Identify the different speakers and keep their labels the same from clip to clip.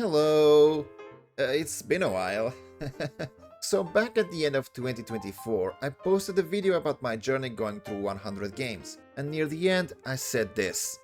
Speaker 1: Hello! It's been a while. So back at the end of 2024, I posted a video about my journey going through 100 games, and near the end I said this.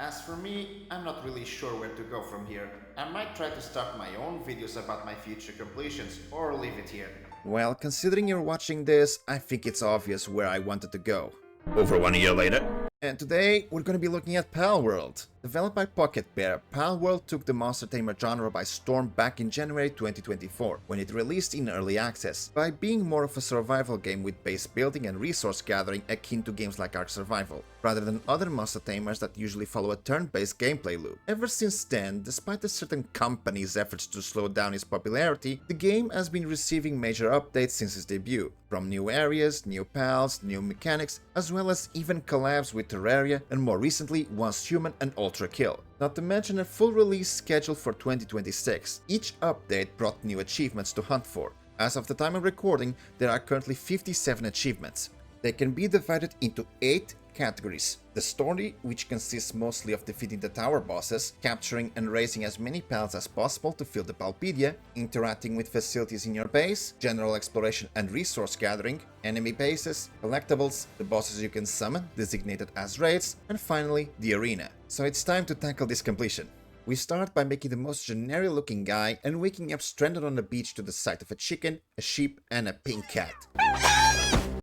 Speaker 1: As for me, I'm not really sure where to go from here. I might try to start my own videos about my future completions, or leave it here. Well, considering you're watching this, I think it's obvious where I wanted to go. Over 1 year later. And today, we're going to be looking at Palworld. Developed by Pocket Bear, Palworld took the monster tamer genre by storm back in January 2024, when it released in early access, by being more of a survival game with base building and resource gathering akin to games like Ark Survival, rather than other monster tamers that usually follow a turn-based gameplay loop. Ever since then, despite a certain company's efforts to slow down its popularity, the game has been receiving major updates since its debut, from new areas, new pals, new mechanics, as well as even collabs with Terraria, and more recently once Human and ULTRAKILL. Not to mention a full release schedule for 2026. Each update brought new achievements to hunt for. As of the time of recording, there are currently 57 achievements. They can be divided into 8 categories. The story, which consists mostly of defeating the tower bosses, capturing and raising as many pals as possible to fill the Palpedia, interacting with facilities in your base, general exploration and resource gathering, enemy bases, collectibles, the bosses you can summon, designated as raids, and finally the arena. So it's time to tackle this completion. We start by making the most generic looking guy and waking up stranded on the beach to the sight of a chicken, a sheep and a pink cat.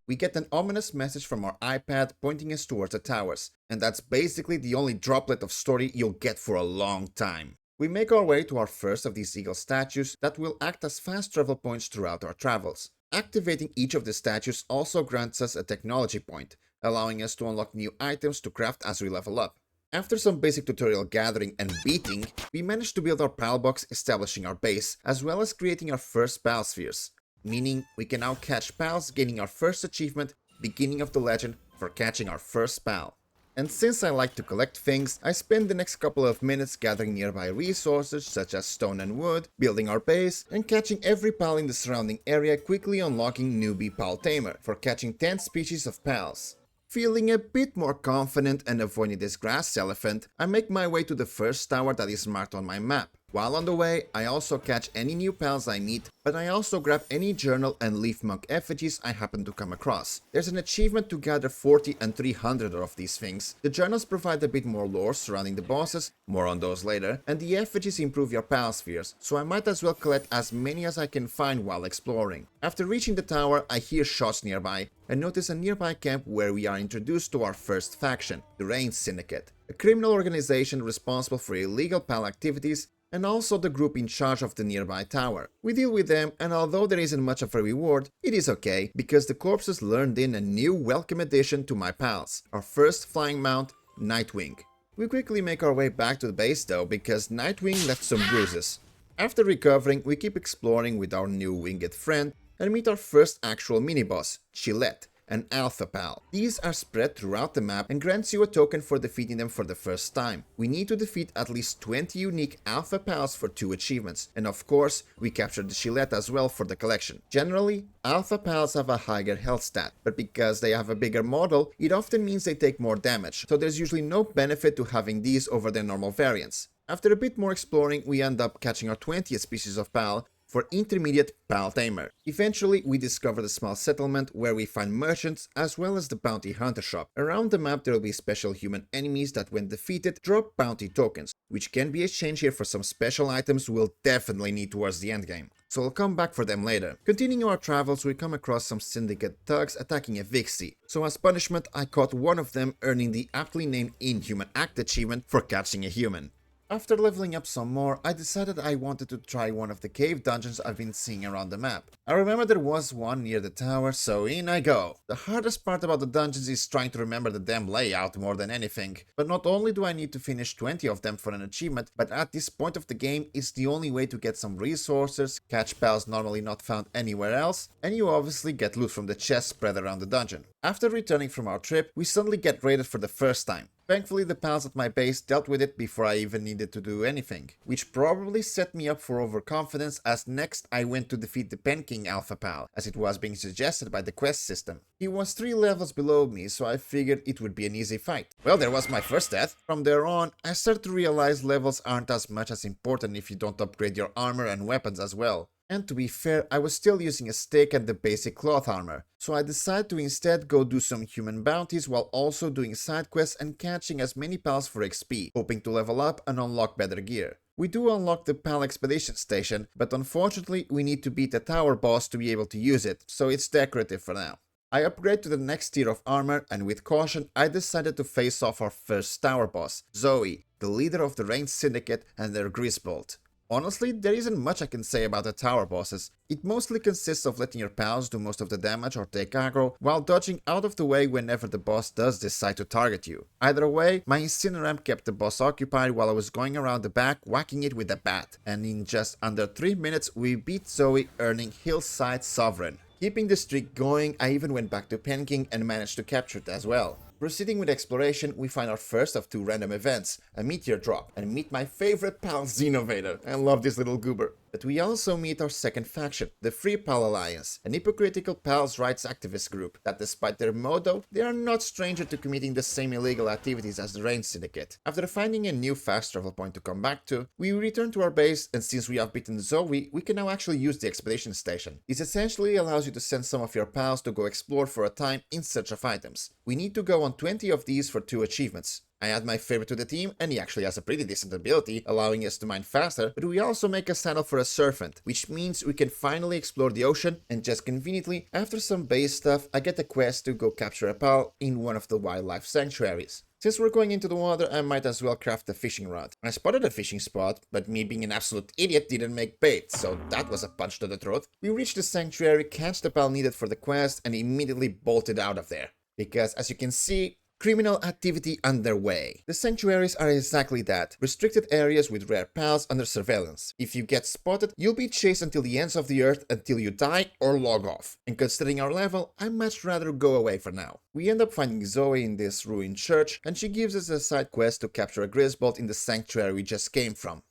Speaker 1: We get an ominous message from our iPad pointing us towards the towers, and that's basically the only droplet of story you'll get for a long time. We make our way to our first of these eagle statues that will act as fast travel points throughout our travels. Activating each of the statues also grants us a technology point, allowing us to unlock new items to craft as we level up. After some basic tutorial gathering and beating, we managed to build our pal box, establishing our base, as well as creating our first pal spheres. Meaning we can now catch pals, gaining our first achievement, beginning of the legend, for catching our first pal. And since I like to collect things, I spend the next couple of minutes gathering nearby resources such as stone and wood, building our base, and catching every pal in the surrounding area, quickly unlocking newbie pal tamer for catching 10 species of pals. Feeling a bit more confident and avoiding this grass elephant, I make my way to the first tower that is marked on my map. While on the way, I also catch any new pals I meet, but I also grab any journal and leaf monk effigies I happen to come across. There's an achievement to gather 40 and 300 of these things. The journals provide a bit more lore surrounding the bosses, more on those later, and the effigies improve your pal spheres, so I might as well collect as many as I can find while exploring. After reaching the tower, I hear shots nearby and notice a nearby camp where we are introduced to our first faction, the Rain Syndicate, a criminal organization responsible for illegal pal activities, and also the group in charge of the nearby tower. We deal with them, and although there isn't much of a reward, it is okay, because the corpses lured in a new welcome addition to my pals, our first flying mount, Nightwing. We quickly make our way back to the base though, because Nightwing left some bruises. After recovering, we keep exploring with our new winged friend, and meet our first actual mini-boss, Chilette, an alpha pal. These are spread throughout the map and grants you a token for defeating them for the first time. We need to defeat at least 20 unique alpha pals for 2 achievements, and of course, we captured the Chilette as well for the collection. Generally, alpha pals have a higher health stat, but because they have a bigger model, it often means they take more damage, so there's usually no benefit to having these over their normal variants. After a bit more exploring, we end up catching our 20th species of pal, for intermediate pal tamer. Eventually, we discover the small settlement where we find merchants as well as the bounty hunter shop. Around the map there will be special human enemies that when defeated drop bounty tokens, which can be exchanged here for some special items we'll definitely need towards the endgame. So I'll come back for them later. Continuing our travels, we come across some syndicate thugs attacking a Vixie. So as punishment, I caught one of them, earning the aptly named Inhuman Act achievement for catching a human. After leveling up some more, I decided I wanted to try one of the cave dungeons I've been seeing around the map. I remember there was one near the tower, so in I go. The hardest part about the dungeons is trying to remember the damn layout more than anything. But not only do I need to finish 20 of them for an achievement, but at this point of the game, it's the only way to get some resources, catch pals normally not found anywhere else, and you obviously get loot from the chests spread around the dungeon. After returning from our trip, we suddenly get raided for the first time. Thankfully, the pals at my base dealt with it before I even needed to do anything, which probably set me up for overconfidence, as next I went to defeat the Pen King Alpha Pal, as it was being suggested by the quest system. He was 3 levels below me, so I figured it would be an easy fight. Well, there was my first death. From there on, I started to realize levels aren't as much as important if you don't upgrade your armor and weapons as well. And to be fair, I was still using a stick and the basic cloth armor, so I decided to instead go do some human bounties while also doing side quests and catching as many pals for XP, hoping to level up and unlock better gear. We do unlock the Pal Expedition Station, but unfortunately we need to beat the tower boss to be able to use it, so it's decorative for now. I upgrade to the next tier of armor, and with caution I decided to face off our first tower boss, Zoe, the leader of the Rain Syndicate and their Grisbolt. Honestly, there isn't much I can say about the tower bosses. It mostly consists of letting your pals do most of the damage or take aggro, while dodging out of the way whenever the boss does decide to target you. Either way, my Incineram kept the boss occupied while I was going around the back whacking it with a bat, and in just under 3 minutes we beat Zoe, earning Hillside Sovereign. Keeping the streak going, I even went back to Pen King and managed to capture it as well. Proceeding with exploration, we find our first of 2 random events, a meteor drop, and meet my favorite pal Xenovator. I love this little goober. But we also meet our second faction, the Free Pal Alliance, an hypocritical pals rights activist group that, despite their motto, they are not stranger to committing the same illegal activities as the Rain Syndicate. After finding a new fast travel point to come back to, we return to our base, and since we have beaten Zoe, we can now actually use the expedition station. This essentially allows you to send some of your pals to go explore for a time in search of items. We need to go on 20 of these for 2 achievements. I add my favorite to the team, and he actually has a pretty decent ability, allowing us to mine faster, but we also make a saddle for a serpent, which means we can finally explore the ocean, and just conveniently, after some base stuff, I get a quest to go capture a pal in one of the wildlife sanctuaries. Since we're going into the water, I might as well craft a fishing rod. I spotted a fishing spot, but me being an absolute idiot didn't make bait, so that was a punch to the throat. We reached the sanctuary, catch the pal needed for the quest, and immediately bolted out of there. Because, as you can see, criminal activity underway. The sanctuaries are exactly that, restricted areas with rare pals under surveillance. If you get spotted, you'll be chased until the ends of the earth until you die or log off. And considering our level, I'd much rather go away for now. We end up finding Zoe in this ruined church, and she gives us a side quest to capture a Grisbolt in the sanctuary we just came from.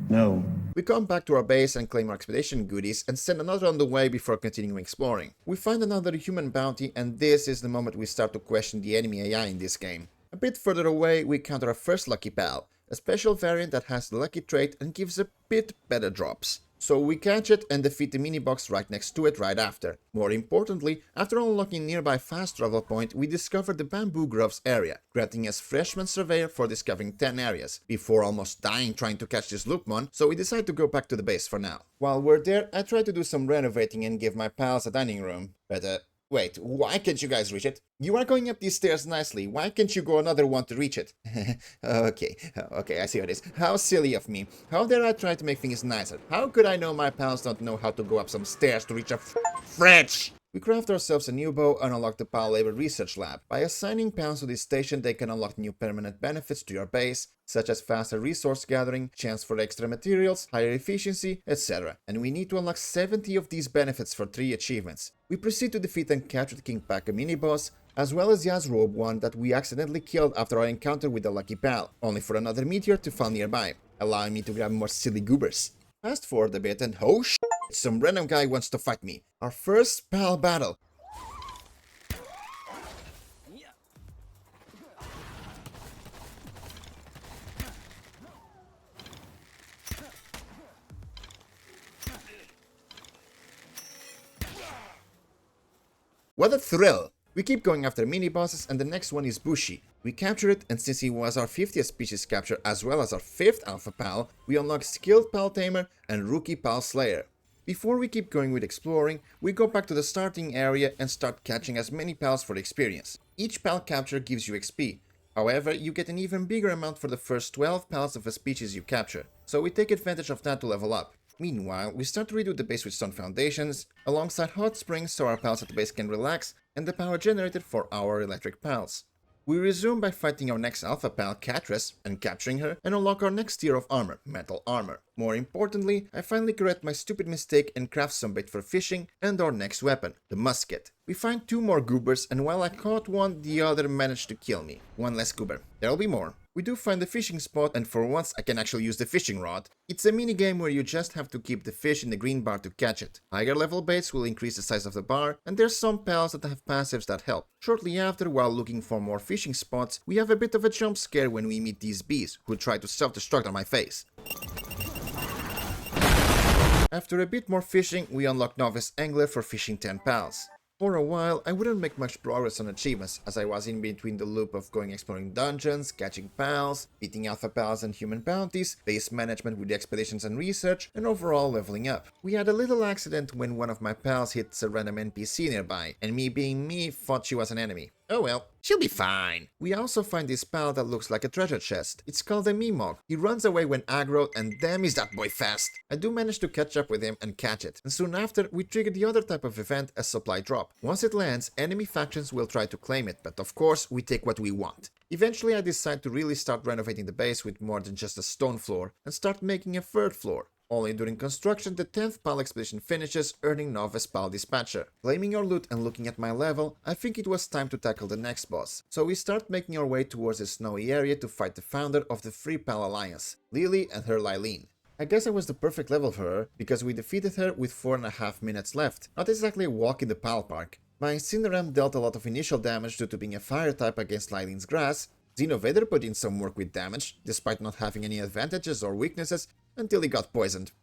Speaker 2: No.
Speaker 1: We come back to our base and claim our expedition goodies and send another on the way before continuing exploring. We find another human bounty, and this is the moment we start to question the enemy AI in this game. A bit further away we encounter our first lucky pal, a special variant that has the lucky trait and gives a bit better drops. So we catch it and defeat the mini-box right next to it right after. More importantly, after unlocking nearby fast travel point, we discover the Bamboo Groves area, granting us Freshman Surveyor for discovering 10 areas, before almost dying trying to catch this Loopmon, so we decide to go back to the base for now. While we're there, I try to do some renovating and give my pals a dining room, but wait, why can't you guys reach it? You are going up these stairs nicely, why can't you go another one to reach it? Okay, I see what it is. How silly of me. How dare I try to make things nicer? How could I know my pals don't know how to go up some stairs to reach a fridge? We craft ourselves a new bow and unlock the Pal Labor Research Lab. By assigning pals to this station, they can unlock new permanent benefits to your base, such as faster resource gathering, chance for extra materials, higher efficiency, etc. And we need to unlock 70 of these benefits for 3 achievements. We proceed to defeat and capture the King Paka mini-boss, as well as Yazrobe one that we accidentally killed after our encounter with the Lucky Pal, only for another meteor to fall nearby, allowing me to grab more silly goobers. Fast forward a bit and oh sh**, some random guy wants to fight me. Our first pal battle. What a thrill! We keep going after mini-bosses, and the next one is Bushi. We capture it, and since he was our 50th species capture as well as our 5th alpha pal, we unlock Skilled Pal Tamer and Rookie Pal Slayer. Before we keep going with exploring, we go back to the starting area and start catching as many pals for the experience. Each pal capture gives you XP. However, you get an even bigger amount for the first 12 pals of a species you capture, so we take advantage of that to level up. Meanwhile, we start to redo the base with stone foundations, alongside hot springs so our pals at the base can relax, and the power generated for our electric pals. We resume by fighting our next alpha pal, Catress, and capturing her, and unlock our next tier of armor, metal armor. More importantly, I finally correct my stupid mistake and craft some bait for fishing and our next weapon, the musket. We find 2 more goobers, and while I caught one, the other managed to kill me. 1 less goober. There'll be more. We do find the fishing spot, and for once I can actually use the fishing rod. It's a mini game where you just have to keep the fish in the green bar to catch it. Higher level baits will increase the size of the bar, and there's some pals that have passives that help. Shortly after, while looking for more fishing spots, we have a bit of a jump scare when we meet these bees, who try to self-destruct on my face. After a bit more fishing, we unlock Novice Angler for fishing 10 pals. For a while, I wouldn't make much progress on achievements, as I was in between the loop of going exploring dungeons, catching pals, beating alpha pals and human bounties, base management with the expeditions and research, and overall leveling up. We had a little accident when one of my pals hits a random NPC nearby, and me being me, thought she was an enemy. Oh well, she'll be fine. We also find this pal that looks like a treasure chest. It's called a Mimog. He runs away when aggroed, and damn is that boy fast. I do manage to catch up with him and catch it, and soon after we trigger the other type of event, a supply drop. Once it lands, enemy factions will try to claim it, but of course we take what we want. Eventually I decide to really start renovating the base with more than just a stone floor, and start making a 3rd floor. Only during construction the 10th PAL expedition finishes, earning Novice PAL Dispatcher. Claiming our loot and looking at my level, I think it was time to tackle the next boss. So we start making our way towards the snowy area to fight the founder of the Free PAL Alliance, Lily and her Lylene. I guess I was the perfect level for her, because we defeated her with 4.5 minutes left. Not exactly a walk in the PAL Park. My Incineram dealt a lot of initial damage due to being a fire type against Lylene's grass. Xenovader put in some work with damage, despite not having any advantages or weaknesses, until he got poisoned.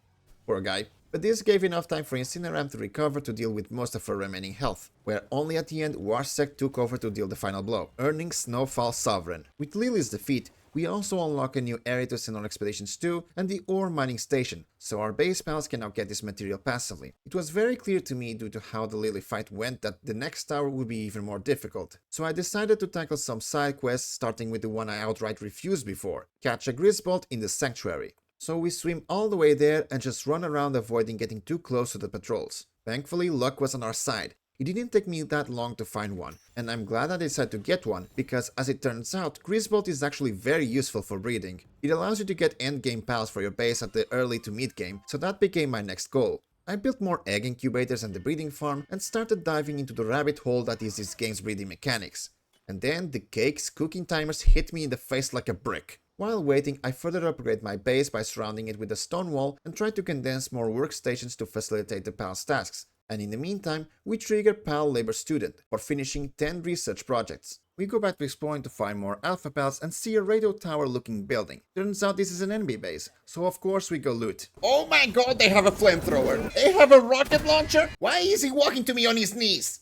Speaker 1: Poor guy. But this gave enough time for Incineram to recover to deal with most of her remaining health, where only at the end Warsec took over to deal the final blow, earning Snowfall Sovereign. With Lily's defeat, we also unlock a new area to send on expeditions too, and the ore mining station, so our base pals can now get this material passively. It was very clear to me due to how the Lily fight went that the next tower would be even more difficult. So I decided to tackle some side quests, starting with the one I outright refused before, catch a Grisbolt in the Sanctuary. So we swim all the way there and just run around avoiding getting too close to the patrols. Thankfully, luck was on our side. It didn't take me that long to find one, and I'm glad I decided to get one, because as it turns out, Grisbolt is actually very useful for breeding. It allows you to get endgame pals for your base at the early to mid game, so that became my next goal. I built more egg incubators and the breeding farm, and started diving into the rabbit hole that is this game's breeding mechanics. And then the cake's cooking timers hit me in the face like a brick. While waiting, I further upgrade my base by surrounding it with a stone wall and try to condense more workstations to facilitate the PAL's tasks. And in the meantime, we trigger PAL Labor Student for finishing 10 research projects. We go back to exploring to find more alpha pals and see a radio tower looking building. Turns out this is an enemy base, so of course we go loot. Oh my god, they have a flamethrower! They have a rocket launcher? Why is he walking to me on his knees?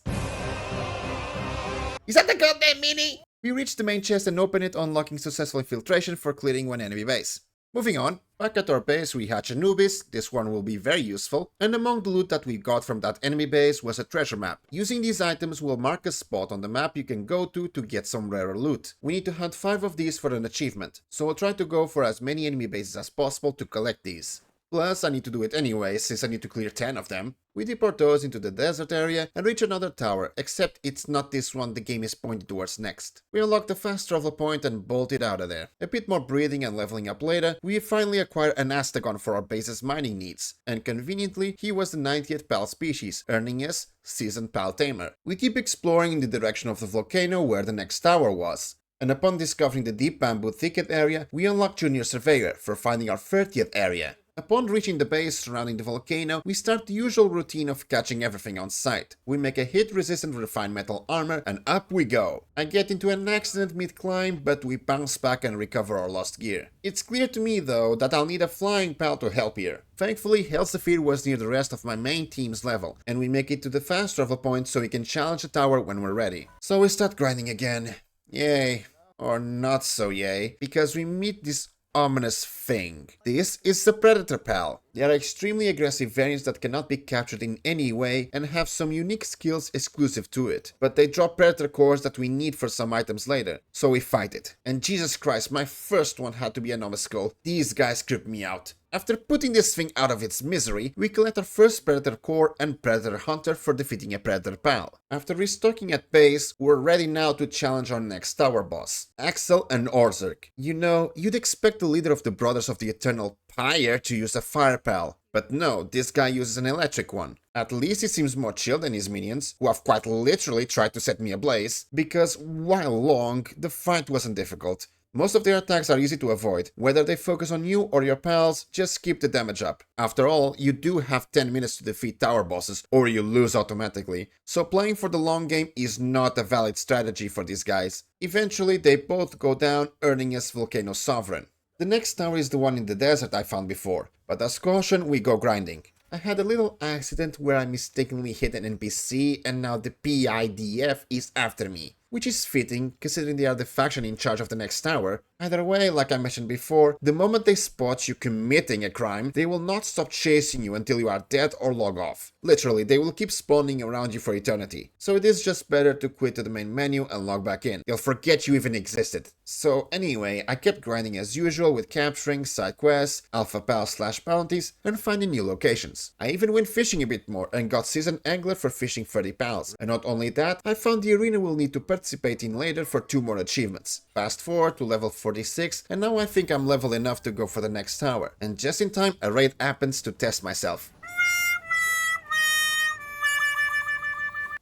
Speaker 1: Is that the goddamn mini? We reach the main chest and open it, unlocking successful infiltration for clearing one enemy base. Moving on, back at our base we hatch Anubis, this one will be very useful, and among the loot that we got from that enemy base was a treasure map. Using these items will mark a spot on the map you can go to get some rarer loot. We need to hunt 5 of these for an achievement, so I'll try to go for as many enemy bases as possible to collect these. Plus, I need to do it anyway, since I need to clear 10 of them. We deport those into the desert area and reach another tower, except it's not this one the game is pointed towards next. We unlock the fast travel point and bolt it out of there. A bit more breathing and leveling up later, we finally acquire an Astagon for our base's mining needs. And conveniently, he was the 90th PAL species, earning us Seasoned PAL Tamer. We keep exploring in the direction of the volcano where the next tower was. And upon discovering the deep bamboo thicket area, we unlock Junior Surveyor for finding our 30th area. Upon reaching the base surrounding the volcano, we start the usual routine of catching everything on sight. We make a hit-resistant refined metal armor, and up we go. I get into an accident mid-climb, but we bounce back and recover our lost gear. It's clear to me, though, that I'll need a flying pal to help here. Thankfully, Elsevier was near the rest of my main team's level, and we make it to the fast travel point so we can challenge the tower when we're ready. So we start grinding again. Yay. Or not so yay, because we meet this ominous thing. This is the Predator Pal. They are extremely aggressive variants that cannot be captured in any way and have some unique skills exclusive to it. But they drop predator cores that we need for some items later, so we fight it. And Jesus Christ, my first one had to be a Nova Skull. These guys creep me out. After putting this thing out of its misery, we collect our first Predator Core and Predator Hunter for defeating a Predator pal. After restocking at base, we're ready now to challenge our next tower boss, Axel and Orzerk. You know, you'd expect the leader of the Brothers of the Eternal Pyre to use a fire pal, but no, this guy uses an electric one. At least he seems more chill than his minions, who have quite literally tried to set me ablaze, because while long, the fight wasn't difficult. Most of their attacks are easy to avoid. Whether they focus on you or your pals, just keep the damage up. After all, you do have 10 minutes to defeat tower bosses, or you lose automatically. So playing for the long game is not a valid strategy for these guys. Eventually, they both go down, earning us Volcano Sovereign. The next tower is the one in the desert I found before, but as caution, we go grinding. I had a little accident where I mistakenly hit an NPC and now the PIDF is after me. Which is fitting, considering they are the faction in charge of the next tower. Either way, like I mentioned before, the moment they spot you committing a crime, they will not stop chasing you until you are dead or log off. Literally, they will keep spawning around you for eternity. So it is just better to quit to the main menu and log back in. They'll forget you even existed. So anyway, I kept grinding as usual with capturing side quests, alpha pals / bounties, and finding new locations. I even went fishing a bit more and got seasoned angler for fishing 30 pals. And not only that, I found the arena we'll need to participate in later for 2 more achievements. Fast forward to level 46, and now I think I'm level enough to go for the next tower. And just in time, a raid happens to test myself.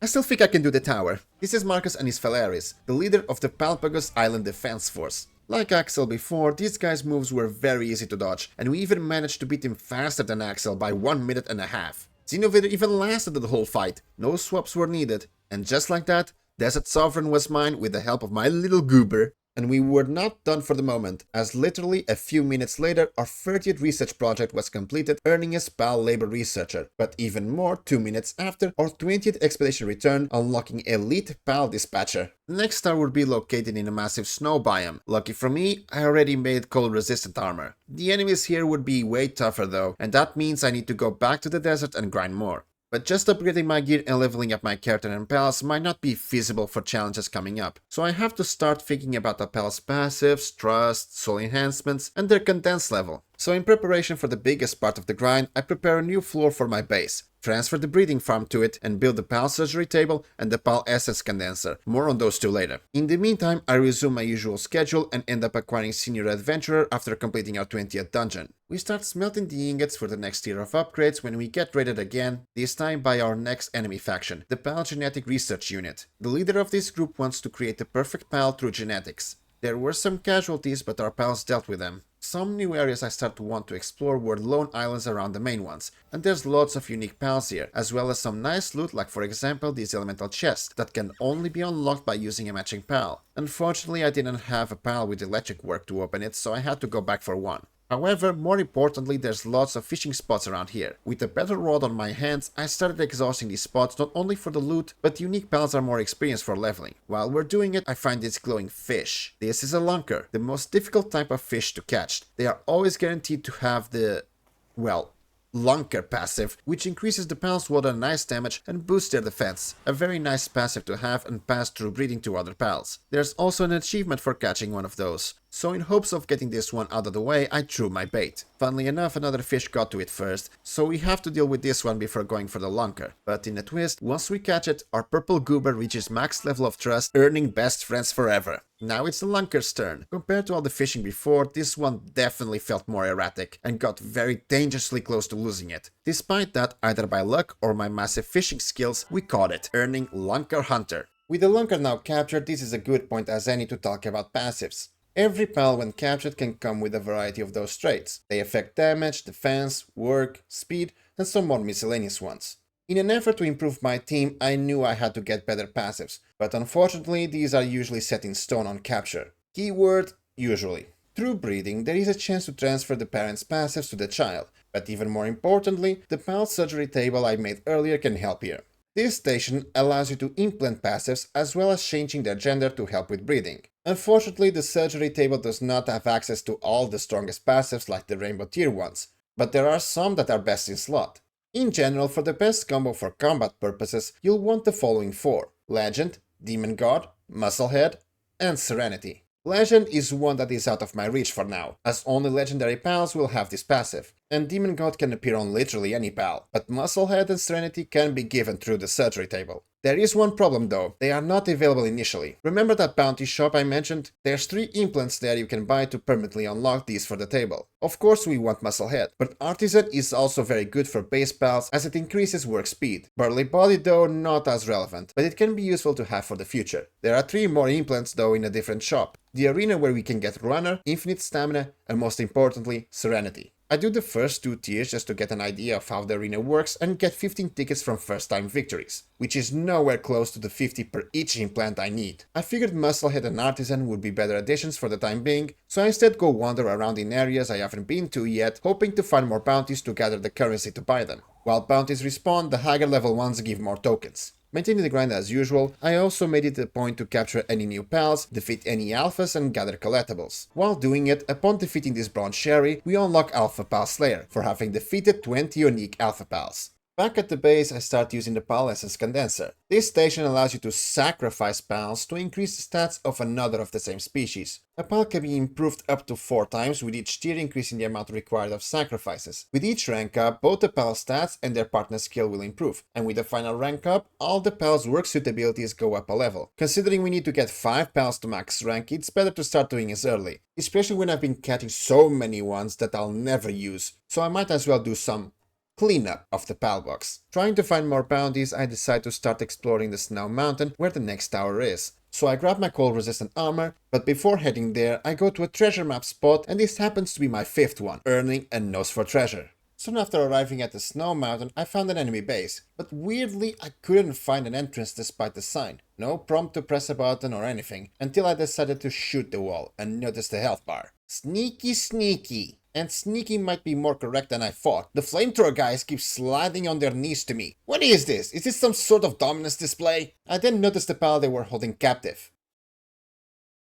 Speaker 1: I still think I can do the tower. This is Marcus and his Phalaris, the leader of the Palpagos Island Defense Force. Like Axel before, these guys' moves were very easy to dodge, and we even managed to beat him faster than Axel by 1 minute and a half. Xenolord even lasted the whole fight, no swaps were needed, and just like that, Desert Sovereign was mine with the help of my little goober. And we were not done for the moment, as literally a few minutes later our 30th research project was completed, earning us PAL Labor Researcher, but even more 2 minutes after our 20th expedition return, unlocking Elite PAL Dispatcher. The next star would be located in a massive snow biome. Lucky for me, I already made cold resistant armor. The enemies here would be way tougher though, and that means I need to go back to the desert and grind more. But just upgrading my gear and leveling up my character and pals might not be feasible for challenges coming up, so I have to start thinking about the pals' passives, trust, soul enhancements, and their condense level. So in preparation for the biggest part of the grind, I prepare a new floor for my base, transfer the breeding farm to it, and build the PAL surgery table and the PAL essence condenser. More on those two later. In the meantime, I resume my usual schedule and end up acquiring Senior Adventurer after completing our 20th dungeon. We start smelting the ingots for the next tier of upgrades when we get raided again, this time by our next enemy faction, the PAL Genetic Research Unit. The leader of this group wants to create the perfect PAL through genetics. There were some casualties, but our pals dealt with them. Some new areas I start to want to explore were lone islands around the main ones, and there's lots of unique pals here, as well as some nice loot like for example these elemental chests that can only be unlocked by using a matching pal. Unfortunately I didn't have a pal with electric work to open it, so I had to go back for one. However, more importantly, there's lots of fishing spots around here. With a better rod on my hands, I started exhausting these spots not only for the loot, but unique pals are more experienced for leveling. While we're doing it, I find this glowing fish. This is a lunker, the most difficult type of fish to catch. They are always guaranteed to have the, well, Lunker passive, which increases the pal's water and ice damage and boosts their defense. A very nice passive to have and pass through breeding to other pals. There's also an achievement for catching one of those. So in hopes of getting this one out of the way, I threw my bait. Funnily enough, another fish got to it first, so we have to deal with this one before going for the lunker. But in a twist, once we catch it, our purple goober reaches max level of trust, earning best friends forever. Now it's the lunker's turn. Compared to all the fishing before, this one definitely felt more erratic and got very dangerously close to losing it. Despite that, either by luck or my massive fishing skills, we caught it, earning Lunker Hunter. With the lunker now captured, this is a good point as any to talk about passives. Every pal when captured can come with a variety of those traits. They affect damage, defense, work, speed, and some more miscellaneous ones. In an effort to improve my team, I knew I had to get better passives, but unfortunately these are usually set in stone on capture. Keyword, usually. Through breeding, there is a chance to transfer the parent's passives to the child, but even more importantly, the PAL surgery table I made earlier can help here. This station allows you to implant passives as well as changing their gender to help with breeding. Unfortunately, the surgery table does not have access to all the strongest passives like the rainbow tier ones, but there are some that are best in slot. In general, for the best combo for combat purposes, you'll want the following 4: Legend, Demon God, Musclehead, and Serenity. Legend is one that is out of my reach for now, as only legendary pals will have this passive, and Demon God can appear on literally any pal, but Musclehead and Serenity can be given through the surgery table. There is one problem though, they are not available initially. Remember that bounty shop I mentioned? There's 3 implants there you can buy to permanently unlock these for the table. Of course we want Musclehead, but Artisan is also very good for base pals as it increases work speed. Burly Body though not as relevant, but it can be useful to have for the future. There are 3 more implants though in a different shop. The arena where we can get Runner, Infinite Stamina, and most importantly, Serenity. I do the first 2 tiers just to get an idea of how the arena works and get 15 tickets from first time victories, which is nowhere close to the 50 per each implant I need. I figured Musclehead and Artisan would be better additions for the time being, so I instead go wander around in areas I haven't been to yet, hoping to find more bounties to gather the currency to buy them. While bounties respawn, the higher level ones give more tokens. Maintaining the grind as usual, I also made it a point to capture any new pals, defeat any alphas and gather collectibles. While doing it, upon defeating this bronze sherry, we unlock Alpha Pal Slayer for having defeated 20 unique alpha pals. Back at the base, I start using the Pal Essence Condenser. This station allows you to sacrifice pals to increase the stats of another of the same species. A pal can be improved up to 4 times, with each tier increasing the amount required of sacrifices. With each rank up, both the pal stats and their partner skill will improve, and with the final rank up, all the pals' work suit abilities go up a level. Considering we need to get 5 pals to max rank, it's better to start doing this early, especially when I've been catching so many ones that I'll never use, so I might as well do some cleanup of the pal box. Trying to find more bounties, I decide to start exploring the Snow Mountain where the next tower is. So I grab my cold resistant armor, but before heading there, I go to a treasure map spot, and this happens to be my 5th one, earning a nose for treasure. Soon after arriving at the Snow Mountain, I found an enemy base, but weirdly I couldn't find an entrance despite the sign. No prompt to press a button or anything, until I decided to shoot the wall and noticed the health bar. Sneaky sneaky. And sneaky might be more correct than I thought. The flamethrower guys keep sliding on their knees to me. What is this? Is this some sort of dominance display? I then noticed the pal they were holding captive.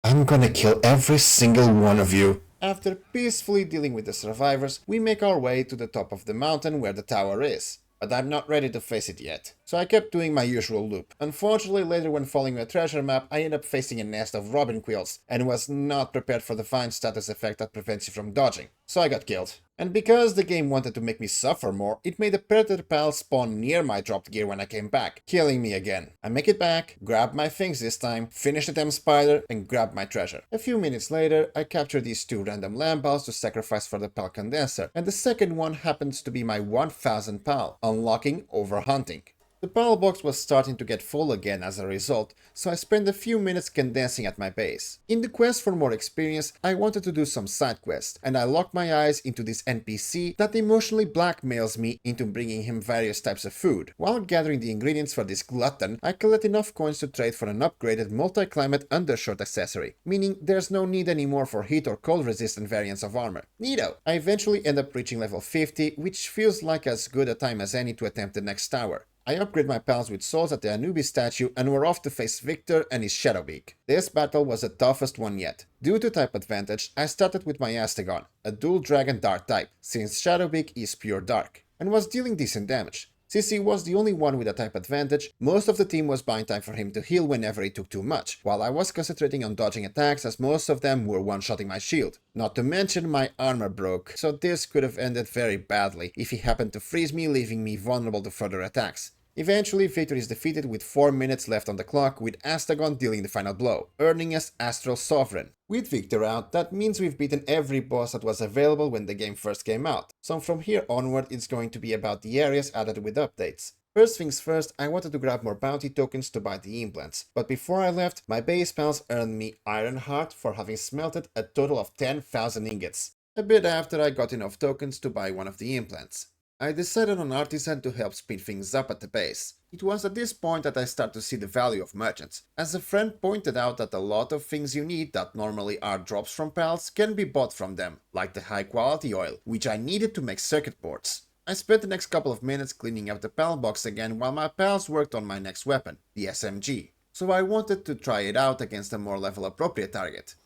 Speaker 1: I'm gonna kill every single one of you. After peacefully dealing with the survivors, we make our way to the top of the mountain where the tower is. But I'm not ready to face it yet, so I kept doing my usual loop. Unfortunately, later when following a treasure map, I ended up facing a nest of robin quills, and was not prepared for the fine status effect that prevents you from dodging, so I got killed. And because the game wanted to make me suffer more, it made a predator pal spawn near my dropped gear when I came back, killing me again. I make it back, grab my things this time, finish the damn spider, and grab my treasure. A few minutes later, I capture these 2 random lamb balls to sacrifice for the pal condenser, and the second one happens to be my 1000 pal, unlocking Overhunting. The pal box was starting to get full again as a result, so I spent a few minutes condensing at my base. In the quest for more experience, I wanted to do some side quests, and I locked my eyes into this NPC that emotionally blackmails me into bringing him various types of food. While gathering the ingredients for this glutton, I collect enough coins to trade for an upgraded multi-climate undershirt accessory, meaning there's no need anymore for heat or cold resistant variants of armor. Neato! I eventually end up reaching level 50, which feels like as good a time as any to attempt the next tower. I upgrade my pals with souls at the Anubis statue and we're off to face Victor and his Shadowbeak. This battle was the toughest one yet. Due to type advantage, I started with my Astagon, a dual dragon dark type, since Shadowbeak is pure dark, and was dealing decent damage. Since he was the only one with a type advantage, most of the team was buying time for him to heal whenever he took too much, while I was concentrating on dodging attacks as most of them were one-shotting my shield. Not to mention my armor broke, so this could have ended very badly if he happened to freeze me, leaving me vulnerable to further attacks. Eventually, Victor is defeated with 4 minutes left on the clock, with Astagon dealing the final blow, earning us Astral Sovereign. With Victor out, that means we've beaten every boss that was available when the game first came out, so from here onward it's going to be about the areas added with updates. First things first, I wanted to grab more bounty tokens to buy the implants, but before I left, my base pals earned me Iron Heart for having smelted a total of 10,000 ingots, a bit after I got enough tokens to buy one of the implants. I decided on Artisan to help speed things up at the base. It was at this point that I start to see the value of merchants, as a friend pointed out that a lot of things you need that normally are drops from pals can be bought from them, like the high quality oil, which I needed to make circuit boards. I spent the next couple of minutes cleaning up the pal box again while my pals worked on my next weapon, the SMG, so I wanted to try it out against a more level appropriate target.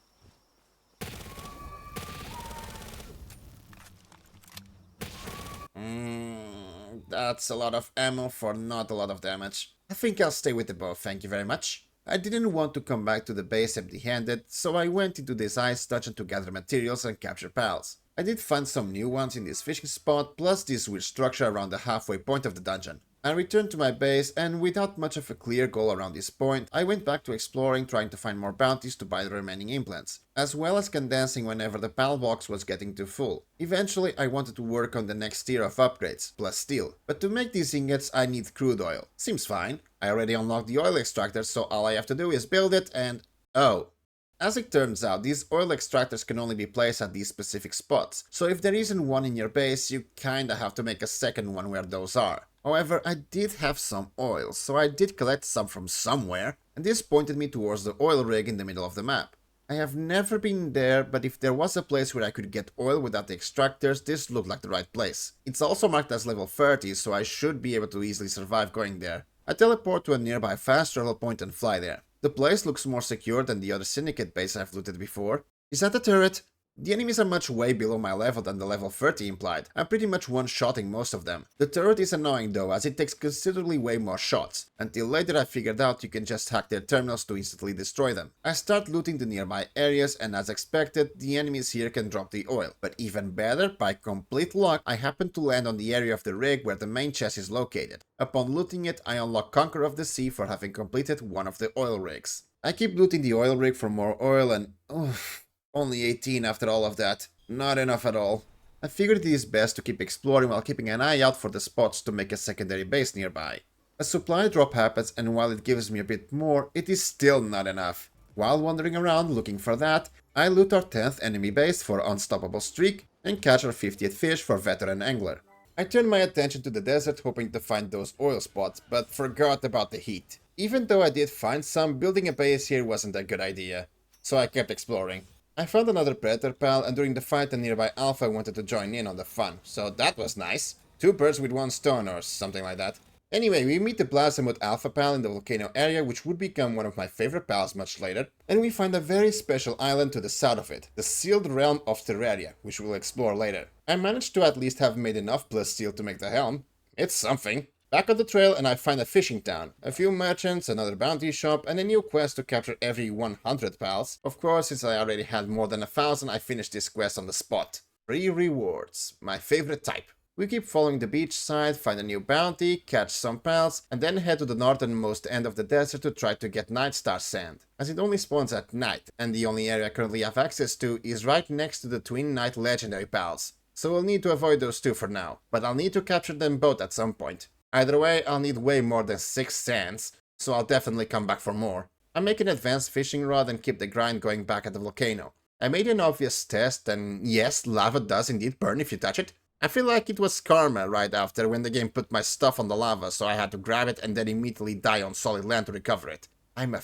Speaker 1: That's a lot of ammo for not a lot of damage. I think I'll stay with the bow, thank you very much. I didn't want to come back to the base empty-handed, so I went into this ice dungeon to gather materials and capture pals. I did find some new ones in this fishing spot, plus this weird structure around the halfway point of the dungeon. I returned to my base, and without much of a clear goal around this point, I went back to exploring, trying to find more bounties to buy the remaining implants, as well as condensing whenever the pal box was getting too full. Eventually, I wanted to work on the next tier of upgrades, plus steel, but to make these ingots I need crude oil. Seems fine. I already unlocked the oil extractor, so all I have to do is build it and... oh. As it turns out, these oil extractors can only be placed at these specific spots, so if there isn't one in your base, you kinda have to make a second one where those are. However, I did have some oil, so I did collect some from somewhere, and this pointed me towards the oil rig in the middle of the map. I have never been there, but if there was a place where I could get oil without the extractors, this looked like the right place. It's also marked as level 30, so I should be able to easily survive going there. I teleport to a nearby fast travel point and fly there. The place looks more secure than the other syndicate base I've looted before. Is that a turret? The enemies are much way below my level than the level 30 implied. I'm pretty much one-shotting most of them. The turret is annoying though, as it takes considerably way more shots. Until later I figured out you can just hack their terminals to instantly destroy them. I start looting the nearby areas, and as expected, the enemies here can drop the oil. But even better, by complete luck, I happen to land on the area of the rig where the main chest is located. Upon looting it, I unlock Conqueror of the Sea for having completed one of the oil rigs. I keep looting the oil rig for more oil and... only 18 after all of that. Not enough at all. I figured it is best to keep exploring while keeping an eye out for the spots to make a secondary base nearby. A supply drop happens, and while it gives me a bit more, it is still not enough. While wandering around looking for that, I loot our 10th enemy base for Unstoppable Streak and catch our 50th fish for Veteran Angler. I turn my attention to the desert hoping to find those oil spots, but forgot about the heat. Even though I did find some, building a base here wasn't a good idea, so I kept exploring. I found another Predator pal, and during the fight a nearby Alpha wanted to join in on the fun, so that was nice. 2 birds with 1 stone or something like that. Anyway, we meet the Plasmode Alpha pal in the Volcano area, which would become one of my favorite pals much later, and we find a very special island to the south of it, the sealed realm of Terraria, which we'll explore later. I managed to at least have made enough plus steel to make the helm. It's something. Back on the trail and I find a fishing town, a few merchants, another bounty shop, and a new quest to capture every 100 pals. Of course, since I already had more than 1,000, I finished this quest on the spot. Free rewards, my favorite type. We keep following the beach side, find a new bounty, catch some pals, and then head to the northernmost end of the desert to try to get Nightstar Sand, as it only spawns at night, and the only area I currently have access to is right next to the Twin Knight Legendary pals. So we'll need to avoid those two for now, but I'll need to capture them both at some point. Either way, I'll need way more than 6 sands, so I'll definitely come back for more. I make an advanced fishing rod and keep the grind going back at the volcano. I made an obvious test, and yes, lava does indeed burn if you touch it. I feel like it was karma right after when the game put my stuff on the lava, so I had to grab it and then immediately die on solid land to recover it. I'm a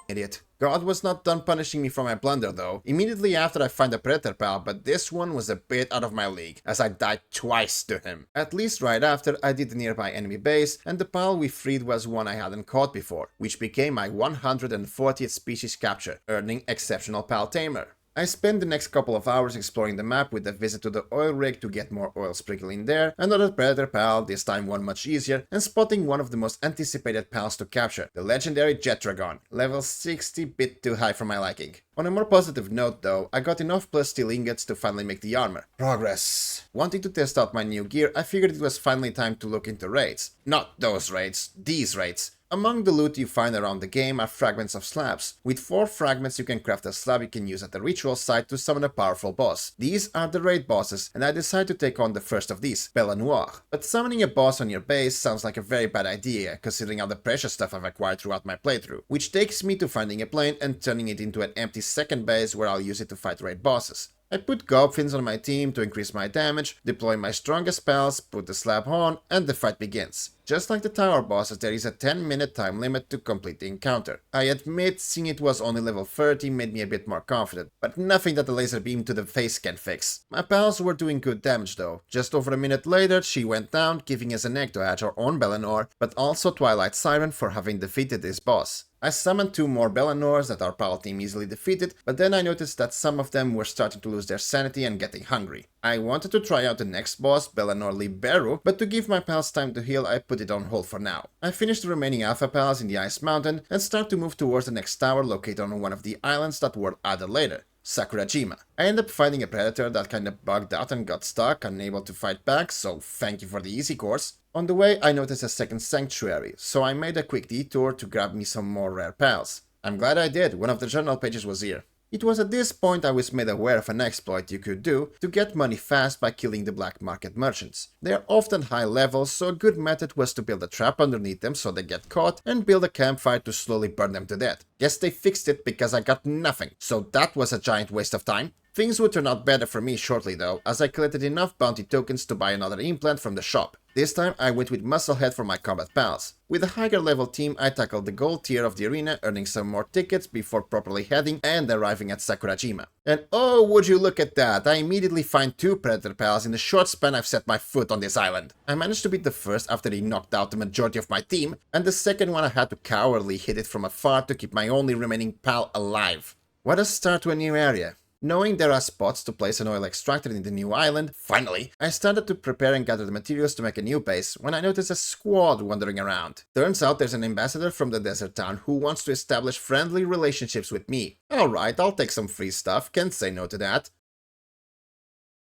Speaker 1: idiot. God was not done punishing me for my blunder though. Immediately after I find a Predator pal, but this one was a bit out of my league, as I died twice to him. At least right after, I did the nearby enemy base, and the pal we freed was one I hadn't caught before, which became my 140th species capture, earning Exceptional Pal Tamer. I spent the next couple of hours exploring the map with a visit to the oil rig to get more oil sprinkled in there, another Predator pal, this time one much easier, and spotting one of the most anticipated pals to capture, the legendary Jetragon, level 60, bit too high for my liking. On a more positive note though, I got enough plus steel ingots to finally make the armor. Progress. Wanting to test out my new gear, I figured it was finally time to look into raids. Not those raids, these raids. Among the loot you find around the game are fragments of slabs. With 4 fragments you can craft a slab you can use at the ritual site to summon a powerful boss. These are the raid bosses, and I decide to take on the first of these, Bella Noire. But summoning a boss on your base sounds like a very bad idea, considering all the precious stuff I've acquired throughout my playthrough. Which takes me to finding a plane and turning it into an empty second base where I'll use it to fight raid bosses. I put Gobfins on my team to increase my damage, deploy my strongest spells, put the slab on, and the fight begins. Just like the tower bosses, there is a 10-minute time limit to complete the encounter. I admit, seeing it was only level 30 made me a bit more confident, but nothing that the laser beam to the face can fix. My pals were doing good damage though. Just over a minute later, she went down, giving us an egg to hatch our own Bellanor, but also Twilight Siren for having defeated this boss. I summoned 2 more Bellanors that our pal team easily defeated, but then I noticed that some of them were starting to lose their sanity and getting hungry. I wanted to try out the next boss, Bellanor Libero, but to give my pals time to heal, I put it on hold for now. I finished the remaining alpha pals in the Ice Mountain and start to move towards the next tower located on one of the islands that were added later, Sakurajima. I ended up finding a predator that kinda bugged out and got stuck, unable to fight back, so thank you for the easy course. On the way, I noticed a second sanctuary, so I made a quick detour to grab me some more rare pals. I'm glad I did, one of the journal pages was here. It was at this point I was made aware of an exploit you could do to get money fast by killing the black market merchants. They are often high levels, so a good method was to build a trap underneath them so they get caught and build a campfire to slowly burn them to death. Guess they fixed it because I got nothing, so that was a giant waste of time. Things would turn out better for me shortly though, as I collected enough bounty tokens to buy another implant from the shop. This time I went with Musclehead for my combat pals. With a higher level team I tackled the gold tier of the arena, earning some more tickets before properly heading and arriving at Sakurajima. And oh, would you look at that, I immediately find 2 predator pals in the short span I've set my foot on this island. I managed to beat the first after he knocked out the majority of my team, and the second one I had to cowardly hit it from afar to keep my only remaining pal alive. What a start to a new area. Knowing there are spots to place an oil extractor in the new island, finally, I started to prepare and gather the materials to make a new base when I noticed a squad wandering around. Turns out there's an ambassador from the desert town who wants to establish friendly relationships with me. Alright, I'll take some free stuff, can't say no to that.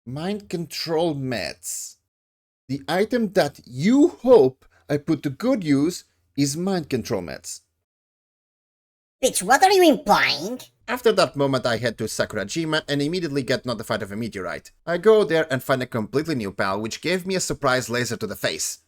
Speaker 1: Mind control meds. The item that you hope I put to good use is mind control meds.
Speaker 3: Bitch, what are you implying?
Speaker 1: After that moment I head to Sakurajima and immediately get notified of a meteorite. I go there and find a completely new pal which gave me a surprise laser to the face.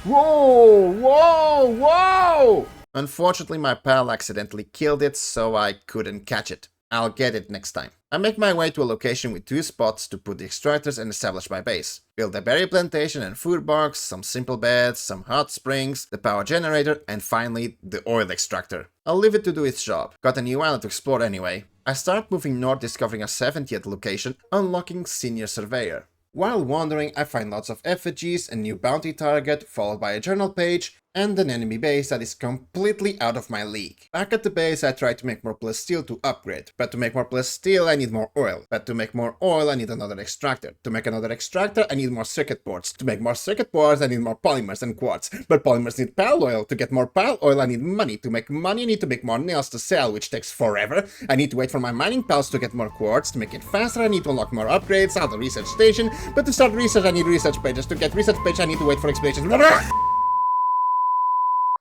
Speaker 1: Whoa! Whoa! Whoa! Unfortunately my pal accidentally killed it, so I couldn't catch it. I'll get it next time. I make my way to a location with 2 spots to put the extractors and establish my base. Build a berry plantation and food box, some simple beds, some hot springs, the power generator, and finally the oil extractor. I'll leave it to do its job. Got a new island to explore anyway. I start moving north, discovering a 70th location, unlocking Senior Surveyor. While wandering, I find lots of effigies, a new bounty target, followed by a journal page, and an enemy base that is completely out of my league. Back at the base I try to make more plasteel to upgrade, but to make more plasteel I need more oil, but to make more oil I need another extractor, to make another extractor I need more circuit boards, to make more circuit boards I need more polymers and quartz, but polymers need pal oil, to get more pal oil I need money, to make money I need to make more nails to sell, which takes forever, I need to wait for my mining pals to get more quartz, to make it faster I need to unlock more upgrades at the research station, but to start research I need research pages, to get research page I need to wait for expeditions.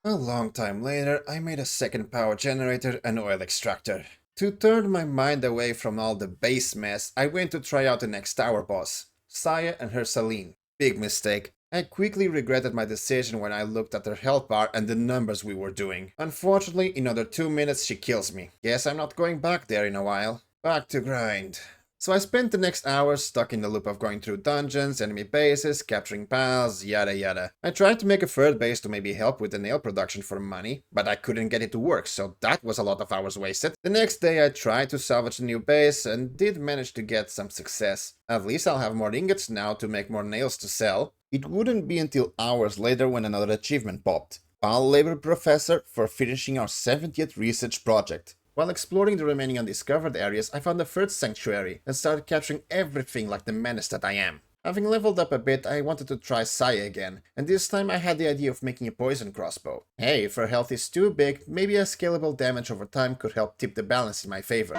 Speaker 1: A long time later, I made a second power generator and oil extractor. To turn my mind away from all the base mess, I went to try out the next tower boss, Saya and her Celine. Big mistake. I quickly regretted my decision when I looked at her health bar and the numbers we were doing. Unfortunately, in another 2 minutes she kills me. Guess I'm not going back there in a while. Back to grind. So I spent the next hours stuck in the loop of going through dungeons, enemy bases, capturing pals, yada yada. I tried to make a third base to maybe help with the nail production for money, but I couldn't get it to work, so that was a lot of hours wasted. The next day I tried to salvage the new base and did manage to get some success. At least I'll have more ingots now to make more nails to sell. It wouldn't be until hours later when another achievement popped. Pal Labor Professor for finishing our 70th research project. While exploring the remaining undiscovered areas, I found the third sanctuary and started capturing everything like the menace that I am. Having leveled up a bit, I wanted to try Saya again, and this time I had the idea of making a poison crossbow. Hey, if her health is too big, maybe a scalable damage over time could help tip the balance in my favor.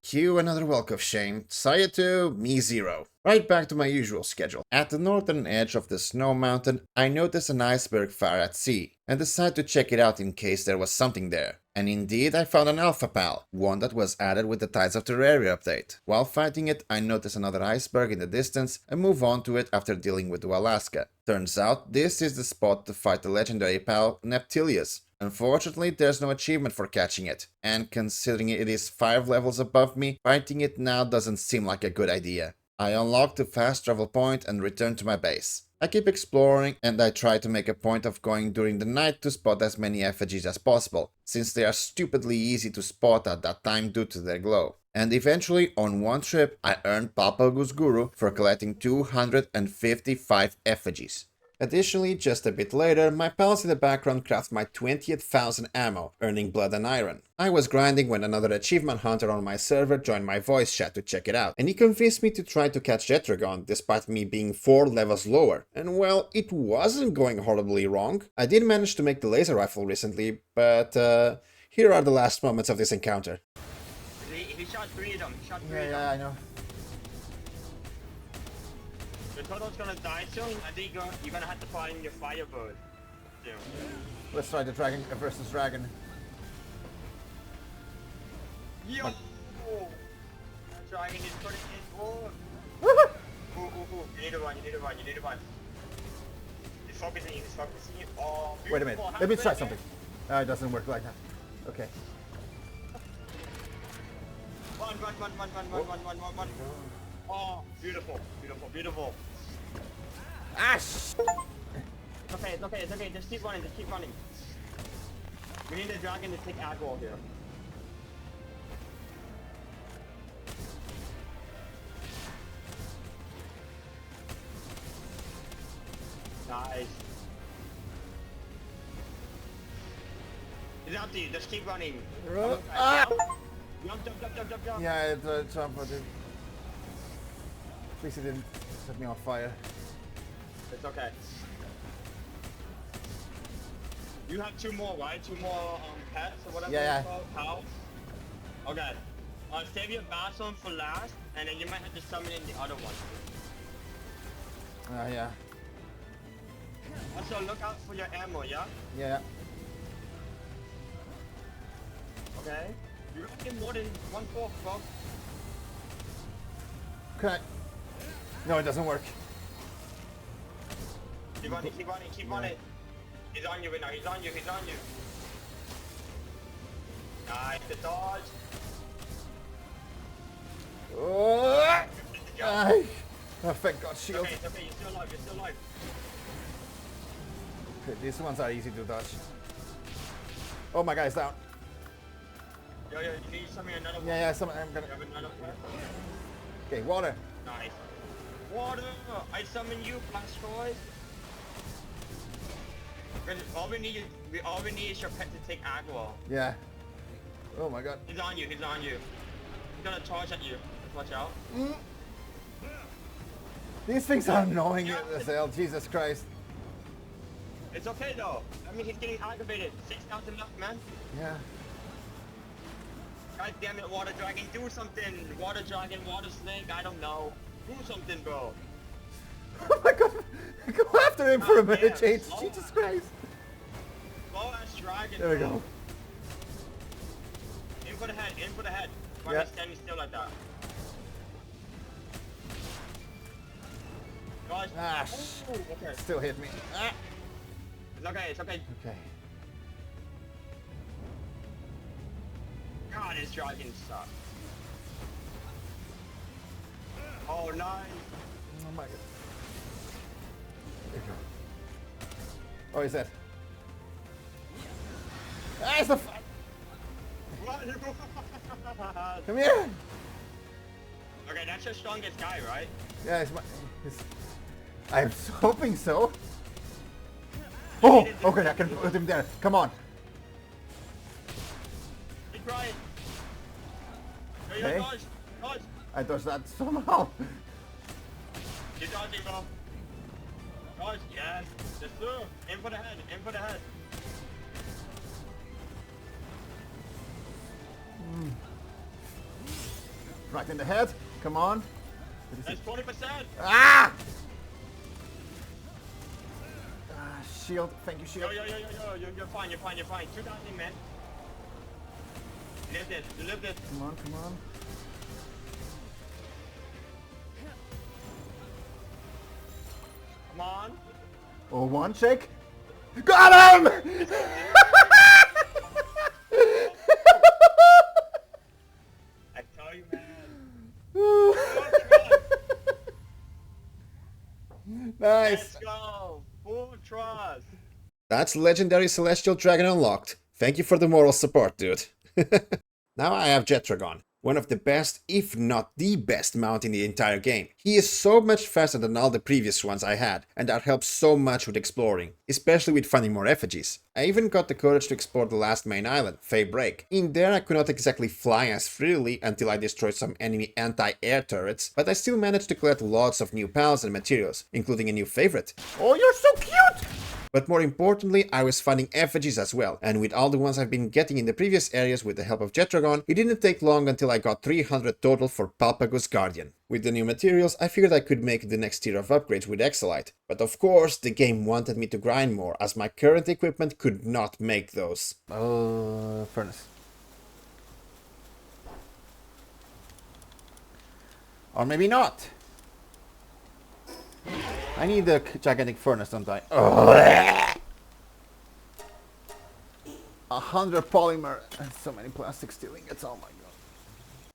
Speaker 1: Cue another welcome, Shane. Saya 2, me 0. Right back to my usual schedule. At the northern edge of the snow mountain, I noticed an iceberg fire at sea, and decided to check it out in case there was something there. And indeed, I found an alpha pal, one that was added with the Tides of Terraria update. While fighting it, I noticed another iceberg in the distance and move on to it after dealing with Alaska. Turns out, this is the spot to fight the legendary pal Neptilius. Unfortunately, there's no achievement for catching it, and considering it is 5 levels above me, fighting it now doesn't seem like a good idea. I unlock the fast travel point and return to my base. I keep exploring and I try to make a point of going during the night to spot as many effigies as possible, since they are stupidly easy to spot at that time due to their glow. And eventually, on one trip, I earned Papalgus Guru for collecting 255 effigies. Additionally, just a bit later, my pals in the background craft my 20th thousand ammo, earning blood and iron. I was grinding when another achievement hunter on my server joined my voice chat to check it out, and he convinced me to try to catch Jetragon despite me being 4 levels lower, and well, it wasn't going horribly wrong. I did manage to make the laser rifle recently, but here are the last moments of this encounter.
Speaker 4: He shot 3 of them,
Speaker 1: Yeah, I know.
Speaker 4: The turtle's gonna die soon. I think you're gonna have to find your firebird soon.
Speaker 1: Let's try the dragon versus dragon.
Speaker 4: Yo! That dragon is putting in war. Ooh. You need to run. He's focusing you. Oh,
Speaker 1: Wait a minute, let me try something. It doesn't work like that. Okay.
Speaker 4: Run. Oh, beautiful.
Speaker 1: Ash!
Speaker 4: It's okay. Just keep running. We need the dragon to take aggro here. Nice. It's up to you. Just keep running. Jump.
Speaker 1: Yeah, jump, but at least it didn't set me on fire.
Speaker 4: It's okay. You have 2 more, right? 2 more pets or whatever it's called? Pals? Okay. Save your bass one for last, and then you might have to summon in the other one.
Speaker 1: Yeah.
Speaker 4: Also, look out for your ammo, yeah?
Speaker 1: Yeah.
Speaker 4: Okay. You don't get more than 1/4, bro.
Speaker 1: Okay. No, it doesn't work.
Speaker 4: Keep running. He's on you right now, he's on you. Nice, the dodge.
Speaker 1: Oh, thank God, shield.
Speaker 4: Okay, you're still alive.
Speaker 1: Okay, these ones are easy to dodge. Oh, my guy's down.
Speaker 4: Yo, you need to summon another one.
Speaker 1: Yeah, I'm gonna...
Speaker 4: You have another one?
Speaker 1: Okay, water.
Speaker 4: Nice. Water! I summon you, Blastoise. All we need is your pet to take aggro.
Speaker 1: Yeah. Oh my God.
Speaker 4: He's on you. He's gonna charge at you. Watch out.
Speaker 1: These things are annoying as hell. Jesus Christ.
Speaker 4: It's okay though. I mean, he's getting aggravated. 6,000 left, man.
Speaker 1: Yeah.
Speaker 4: God damn it, Water Dragon, do something! Water Dragon, Water Snake, I don't know. Do something, bro.
Speaker 1: Oh my God. Go after him for a minute, James. Jesus Christ.
Speaker 4: Slow ass dragon.
Speaker 1: There we go.
Speaker 4: In for the head. Why are you standing still like that? Gosh. Okay.
Speaker 1: Still hit me.
Speaker 4: It's okay.
Speaker 1: Okay.
Speaker 4: God, this dragon sucks. Oh, nice.
Speaker 1: Oh my God. There you go. Oh, he's dead. It's the fight. Come here.
Speaker 4: Okay, that's your strongest guy, right?
Speaker 1: Yeah, I'm hoping so. Oh, okay, I can put him there. Come on.
Speaker 4: Keep trying.
Speaker 1: Okay.
Speaker 4: Dodge.
Speaker 1: I dodged that somehow.
Speaker 4: Keep dodging, bro. Dodge, yes. Just do. Aim for the head.
Speaker 1: Right in the head. Come on.
Speaker 4: That's 20%.
Speaker 1: Ah! Shield. Thank you, shield.
Speaker 4: Yo. You're fine. 2,000, man. You live this.
Speaker 1: Come on.
Speaker 4: Come on.
Speaker 1: Oh, one shake. Got him!
Speaker 4: I tell you, man.
Speaker 1: Nice.
Speaker 4: Let's go. Full trust.
Speaker 1: That's legendary Celestial Dragon unlocked. Thank you for the moral support, dude. Now I have Jetragon. One of the best, if not the best mount in the entire game. He is so much faster than all the previous ones I had, and that helps so much with exploring, especially with finding more effigies. I even got the courage to explore the last main island, Fey Break. In there I could not exactly fly as freely until I destroyed some enemy anti-air turrets, but I still managed to collect lots of new pals and materials, including a new favorite. Oh, you're so cute! But more importantly, I was finding effigies as well, and with all the ones I've been getting in the previous areas with the help of Jetragon, it didn't take long until I got 300 total for Palpagus Guardian. With the new materials, I figured I could make the next tier of upgrades with Exolite, but of course the game wanted me to grind more, as my current equipment could not make those.
Speaker 5: Furnace. Or maybe not. I need a gigantic furnace, don't I? 100 polymer and so many plastic steel ingots, oh my god.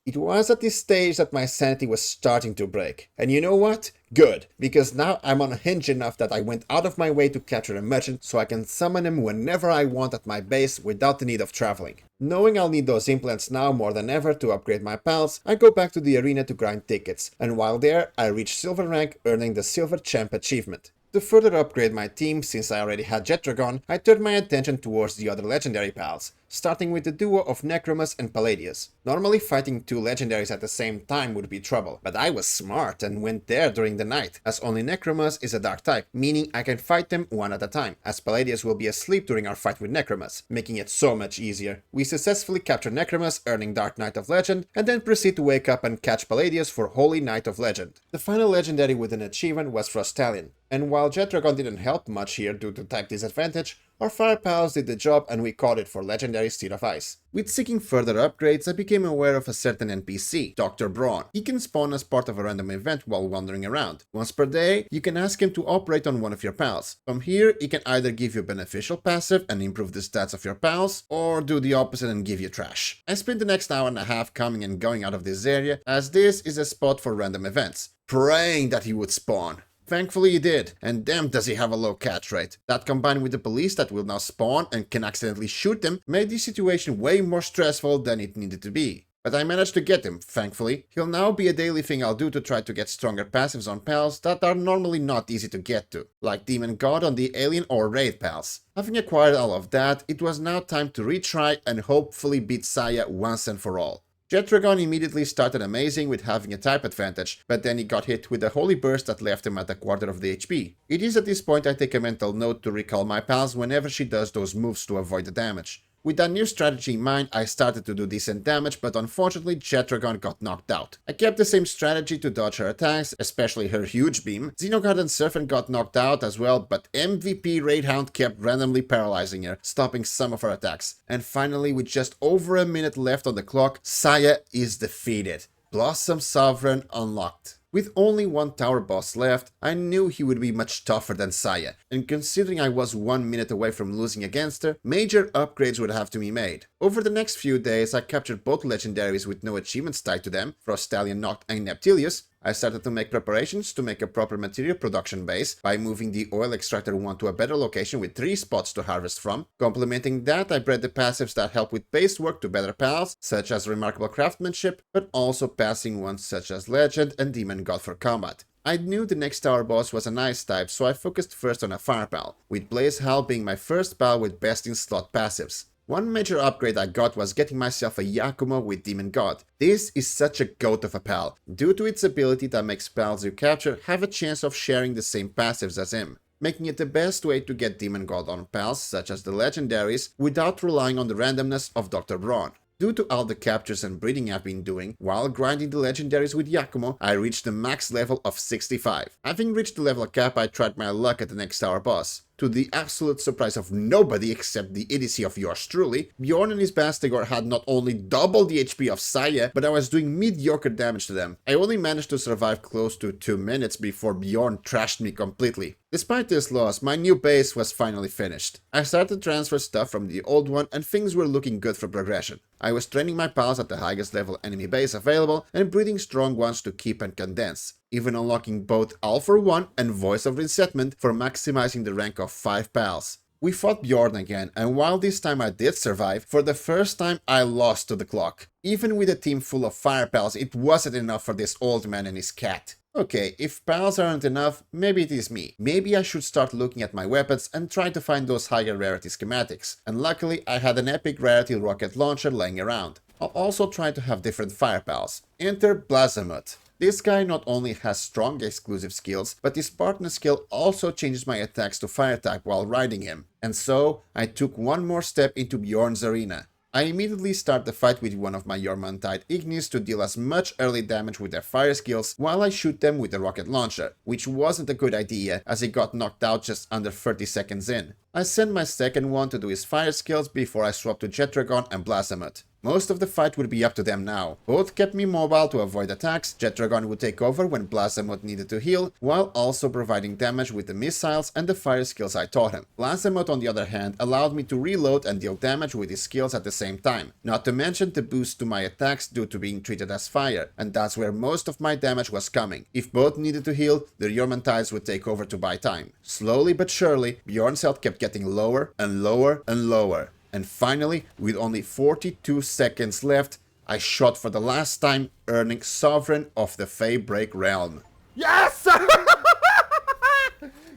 Speaker 1: It was at this stage that my sanity was starting to break. And you know what? Good, because now I'm unhinged enough that I went out of my way to capture a merchant so I can summon him whenever I want at my base without the need of traveling. Knowing I'll need those implants now more than ever to upgrade my pals, I go back to the arena to grind tickets, and while there, I reach silver rank, earning the Silver Champ achievement. To further upgrade my team, since I already had Jetragon, I turned my attention towards the other legendary pals, starting with the duo of Necromus and Palladius. Normally fighting two legendaries at the same time would be trouble, but I was smart and went there during the night, as only Necromus is a dark type, meaning I can fight them one at a time, as Palladius will be asleep during our fight with Necromus, making it so much easier. We successfully capture Necromus, earning Dark Knight of Legend, and then proceed to wake up and catch Palladius for Holy Knight of Legend. The final legendary with an achievement was Frostallion, and while Jetragon didn't help much here due to type disadvantage, our fire pals did the job and we caught it for legendary Steed of Ice. With seeking further upgrades, I became aware of a certain NPC, Dr. Braun. He can spawn as part of a random event while wandering around. Once per day, you can ask him to operate on one of your pals. From here, he can either give you a beneficial passive and improve the stats of your pals, or do the opposite and give you trash. I spent the next hour and a half coming and going out of this area, as this is a spot for random events, praying that he would spawn. Thankfully he did, and damn does he have a low catch rate. That combined with the police that will now spawn and can accidentally shoot them made the situation way more stressful than it needed to be. But I managed to get him, thankfully. He'll now be a daily thing I'll do to try to get stronger passives on pals that are normally not easy to get to, like Demon God on the Alien or Raid pals. Having acquired all of that, it was now time to retry and hopefully beat Saya once and for all. Jetragon immediately started amazing with having a type advantage, but then he got hit with a holy burst that left him at a quarter of the HP. It is at this point I take a mental note to recall my pals whenever she does those moves to avoid the damage. With that new strategy in mind, I started to do decent damage, but unfortunately Jetragon got knocked out. I kept the same strategy to dodge her attacks, especially her huge beam. Xenolord and Serpent got knocked out as well, but MVP Raidhound kept randomly paralyzing her, stopping some of her attacks. And finally, with just over a minute left on the clock, Saya is defeated. Blossom Sovereign unlocked. With only one tower boss left, I knew he would be much tougher than Saya, and considering I was 1 minute away from losing against her, major upgrades would have to be made. Over the next few days, I captured both legendaries with no achievements tied to them, Frostallion, Noct and Neptilius. I started to make preparations to make a proper material production base by moving the oil extractor 1 to a better location with 3 spots to harvest from. Complementing that, I bred the passives that help with base work to better pals, such as Remarkable Craftsmanship, but also passing ones such as Legend and Demon God for combat. I knew the next tower boss was an ice type, so I focused first on a fire pal, with Blaze Hal being my first pal with best in slot passives. One major upgrade I got was getting myself a Yakumo with Demon God. This is such a goat of a pal, due to its ability that makes pals you capture have a chance of sharing the same passives as him, making it the best way to get Demon God on pals such as the legendaries without relying on the randomness of Dr. Braun. Due to all the captures and breeding I've been doing, while grinding the legendaries with Yakumo, I reached the max level of 65. Having reached the level cap, I tried my luck at the next tower boss. To the absolute surprise of nobody except the idiocy of yours truly, Bjorn and his Bastigor had not only double the HP of Saya, but I was doing mediocre damage to them. I only managed to survive close to 2 minutes before Bjorn trashed me completely. Despite this loss, my new base was finally finished. I started to transfer stuff from the old one and things were looking good for progression. I was training my pals at the highest level enemy base available and breeding strong ones to keep and condense, even unlocking both All for One and Voice of Resettlement for maximizing the rank of 5 pals. We fought Bjorn again, and while this time I did survive, for the first time I lost to the clock. Even with a team full of fire pals, it wasn't enough for this old man and his cat. Okay, if pals aren't enough, maybe it is me. Maybe I should start looking at my weapons and try to find those higher rarity schematics. And luckily, I had an epic rarity rocket launcher laying around. I'll also try to have different fire pals. Enter Blazamut. This guy not only has strong exclusive skills, but his partner skill also changes my attacks to fire type while riding him. And so, I took one more step into Bjorn's arena. I immediately start the fight with one of my Jormuntide Ignis to deal as much early damage with their fire skills while I shoot them with the rocket launcher, which wasn't a good idea as he got knocked out just under 30 seconds in. I send my second one to do his fire skills before I swap to Jetragon and Blazamut. Most of the fight would be up to them now. Both kept me mobile to avoid attacks. Jetragon would take over when Blazamut needed to heal, while also providing damage with the missiles and the fire skills I taught him. Blazamut, on the other hand, allowed me to reload and deal damage with his skills at the same time. Not to mention the boost to my attacks due to being treated as fire, and that's where most of my damage was coming. If both needed to heal, the Jormuntides would take over to buy time. Slowly but surely, Bjorn's health kept getting lower and lower and lower. And finally, with only 42 seconds left, I shot for the last time, earning Sovereign of the Faebreak Realm.
Speaker 5: Yes!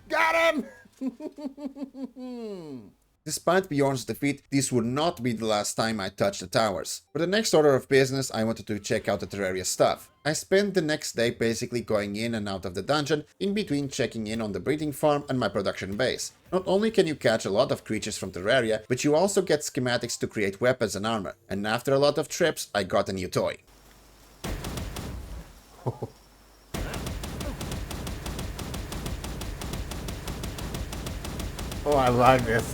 Speaker 5: Got him!
Speaker 1: Despite Bjorn's defeat, this would not be the last time I touched the towers. For the next order of business, I wanted to check out the Terraria stuff. I spent the next day basically going in and out of the dungeon, in between checking in on the breeding farm and my production base. Not only can you catch a lot of creatures from Terraria, but you also get schematics to create weapons and armor. And after a lot of trips, I got a new toy.
Speaker 5: Oh, I like this.